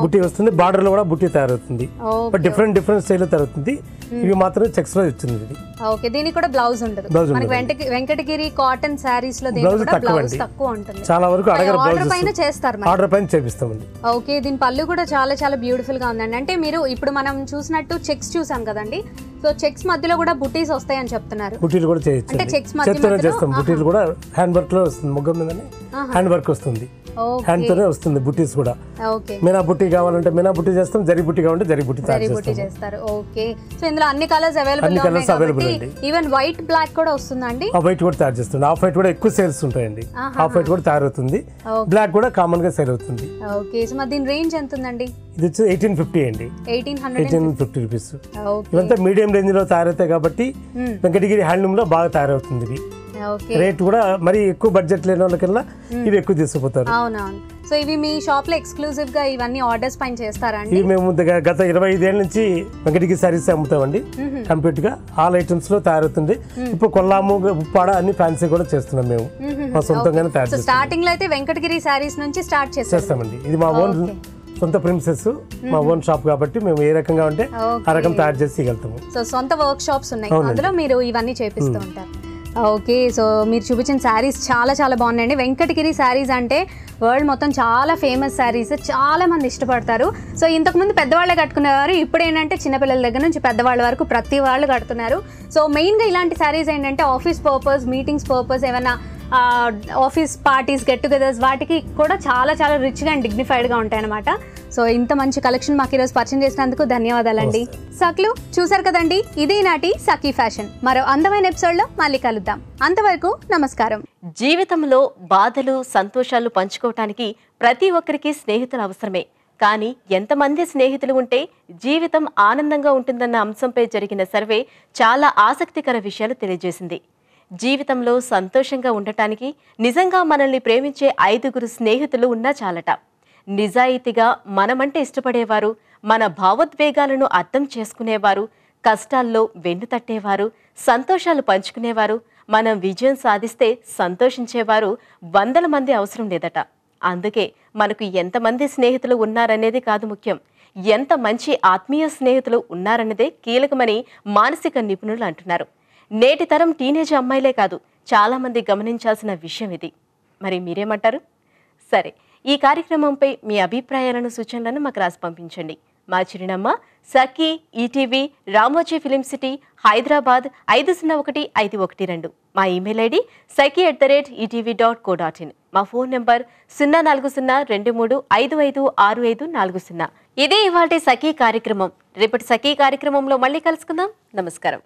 Speaker 10: బుట్టి వస్తుంది. బార్డర్ లో కూడా బుట్టి తయారవుతుంది. డిఫరెంట్ స్టైల్ లో తయారవుతుంది. ఇవి మాత్రం చెక్స్ లో వచ్చింది. ఇది
Speaker 9: ఓకే, దీనికి కూడా బ్లౌజ్ ఉండదు. మనకి వెంకటగిరి కాటన్ సారీస్ లో బ్లౌజ్ తక్కువ ఉంటుంది.
Speaker 10: చాలా వరకు అడగరు,
Speaker 9: ఆర్డర్ పైన చేస్తారు,
Speaker 10: ఆర్డర్ పైన చేపిస్తామండి.
Speaker 9: ఓకే, దీని పళ్ళు కూడా చాలా చాలా బ్యూటిఫుల్ గా ఉందండి. అంటే మీరు ఇప్పుడు మనం చూసినట్టు చెక్స్ చూసాం కదండి, సో చెక్స్ మధ్యలో కూడా బుటీస్ వస్తాయని చెప్తున్నారు.
Speaker 10: బుటీలు కూడా చేయొచ్చు,
Speaker 9: అంటే చెక్స్ మధ్యలో
Speaker 10: చేస్తాం. బుటీలు కూడా హ్యాండ్ వర్క్ లో వస్తుంది. మొగ్గం మీదనే హ్యాండ్ వర్క్ వస్తుంది, హ్యాండ్ తోనే వస్తుంది. బుటీస్ కూడా మీనా బుట్టి కావాలంటే మీనా బుట్టి చేస్తాం, జరీ బుట్టి కావాలంటే జరీ బుట్టి
Speaker 9: చేస్తారు. ఓకే, సో ఇందులో అన్ని కలర్స్ అవైలబుల్ అండి. ఈవెన్ వైట్ బ్లాక్ కూడా వస్తుందండి.
Speaker 10: వైట్ కూడా తయారు చేస్తుంది. ఆఫ్ వైట్ కూడా ఎక్కువ సేల్స్ ఉంటాయండి. ఆఫ్ వైట్ కూడా తయారవుతుంది. బ్లాక్ కూడా కామన్ గా సేల్ అవుతుంది.
Speaker 9: ఓకే, సో మరి దీని రేంజ్ ఎంత ఉందండి?
Speaker 10: ఇది వచ్చి 1850 అండి. 1850 రూపీస్. ఇవంతా మీడియం రేంజ్ లో తయారవుతాయి కాబట్టి వెంకటగిరి హ్యాండ్లూమ్ లో బాగా తయారవుతుంది. ఇది రేట్ కూడా మరి ఎక్కువ బడ్జెట్ లేని వాళ్ళకల్లా ఇవి ఎక్కువ తీసుకుపోతారు.
Speaker 9: అవునవును. సో ఇవి మీ షాప్ లో ఎక్స్క్లూజివ్ గా ఇవన్నీ ఆర్డర్స్ పైన చేస్తారా అండి?
Speaker 10: ఇవి మేము గత 25 ఏళ్ళ నుంచి వెంకటగిరి సారీస్ అమ్ముతామండి. కంప్లీట్ గా ఆల్ ఐటమ్స్ లో తయారవుతుంది. ఇప్పుడు కొల్లాము, ఉప్పాడ అన్ని ఫ్యాన్సీ కూడా చేస్తున్నాం మేము మా సొంతంగానే తయారు చేస్తాం.
Speaker 9: స్టార్టింగ్ లో అయితే వెంకటగిరి సారీస్ నుంచి స్టార్ట్ చేస్తామండి.
Speaker 10: ఇది మా ఓన్ సొంత ప్రిన్సెస్, మా ఓన్ షాప్ కాబట్టి మేము ఏ రకంగా ఉంటే ఆ రకం తయారు చేసి వెళ్తాము.
Speaker 9: సో సొంత వర్క్ షాప్స్ ఉన్నాయి, అందులో మీరు ఇవన్నీ చేపిస్తూ ఉంటారు. ఓకే, సో మీరు చూపించిన శారీస్ చాలా చాలా బాగున్నాయండి. వెంకటగిరి శారీస్ అంటే వరల్డ్ మొత్తం చాలా ఫేమస్ శారీస్, చాలా మంది ఇష్టపడతారు. సో ఇంతకుముందు పెద్దవాళ్ళే కట్టుకునేవారు, ఇప్పుడు ఏంటంటే చిన్నపిల్లల దగ్గర నుంచి పెద్దవాళ్ళ వరకు ప్రతి వాళ్ళు కడుతున్నారు. సో మెయిన్గా ఇలాంటి శారీస్ ఏంటంటే ఆఫీస్ పర్పస్, మీటింగ్స్ పర్పస్, ఏమైనా ఆఫీస్ పార్టీస్, గెట్ టుగెదర్స్ వాటికి కూడా చాలా చాలా రిచ్గా అండ్ డిగ్నిఫైడ్గా ఉంటాయన్నమాట. సో ఇంత మంచి కలెక్షన్ మాకు ఈరోజు పరిచయం చేసినందుకు ధన్యవాదాలండి. సక్లు చూసారు కదండి, ఇదే నాటి సఖీ ఫ్యాషన్. మరో అందమైన ఎపిసోడ్లో మళ్ళీ కలుద్దాం. అంతవరకు నమస్కారం.
Speaker 1: జీవితంలో బాధలు, సంతోషాలు పంచుకోవటానికి ప్రతి ఒక్కరికి స్నేహితులు అవసరమే. కానీ ఎంతమంది స్నేహితులు ఉంటే జీవితం ఆనందంగా ఉంటుందన్న అంశంపై జరిగిన సర్వే చాలా ఆసక్తికర విషయాలు తెలియజేసింది. జీవితంలో సంతోషంగా ఉండటానికి నిజంగా మనల్ని ప్రేమించే 5 స్నేహితులు ఉన్నా చాలట. నిజాయితీగా మనమంటే ఇష్టపడేవారు, మన భావోద్వేగాలను అర్థం చేసుకునేవారు, కష్టాల్లో వెన్ను తట్టేవారు, సంతోషాలు పంచుకునేవారు, మనం విజయం సాధిస్తే సంతోషించేవారు 100 మంది అవసరం లేదట. అందుకే మనకు ఎంతమంది స్నేహితులు ఉన్నారనేది కాదు ముఖ్యం, ఎంత మంచి ఆత్మీయ స్నేహితులు ఉన్నారన్నదే కీలకమని మానసిక నిపుణులు అంటున్నారు. నేటి తరం టీనేజ్ అమ్మాయిలే కాదు, చాలామంది గమనించాల్సిన విషయం ఇది. మరి మీరేమంటారు? సరే, ఈ కార్యక్రమంపై మీ అభిప్రాయాలను, సూచనలను మాకు రాసి పంపించండి. మా చిరునామా Sakhi, ETV, Ramoji film city, Hyderabad 501512. మా ఇమెయిల్ ఐడి saki@etv.co.in. మా ఫోన్ నెంబర్ 0402355650. ఇదే ఇవాల్టి సఖీ కార్యక్రమం. రేపటి సఖీ కార్యక్రమంలో మళ్ళీ కలుసుకుందాం. నమస్కారం.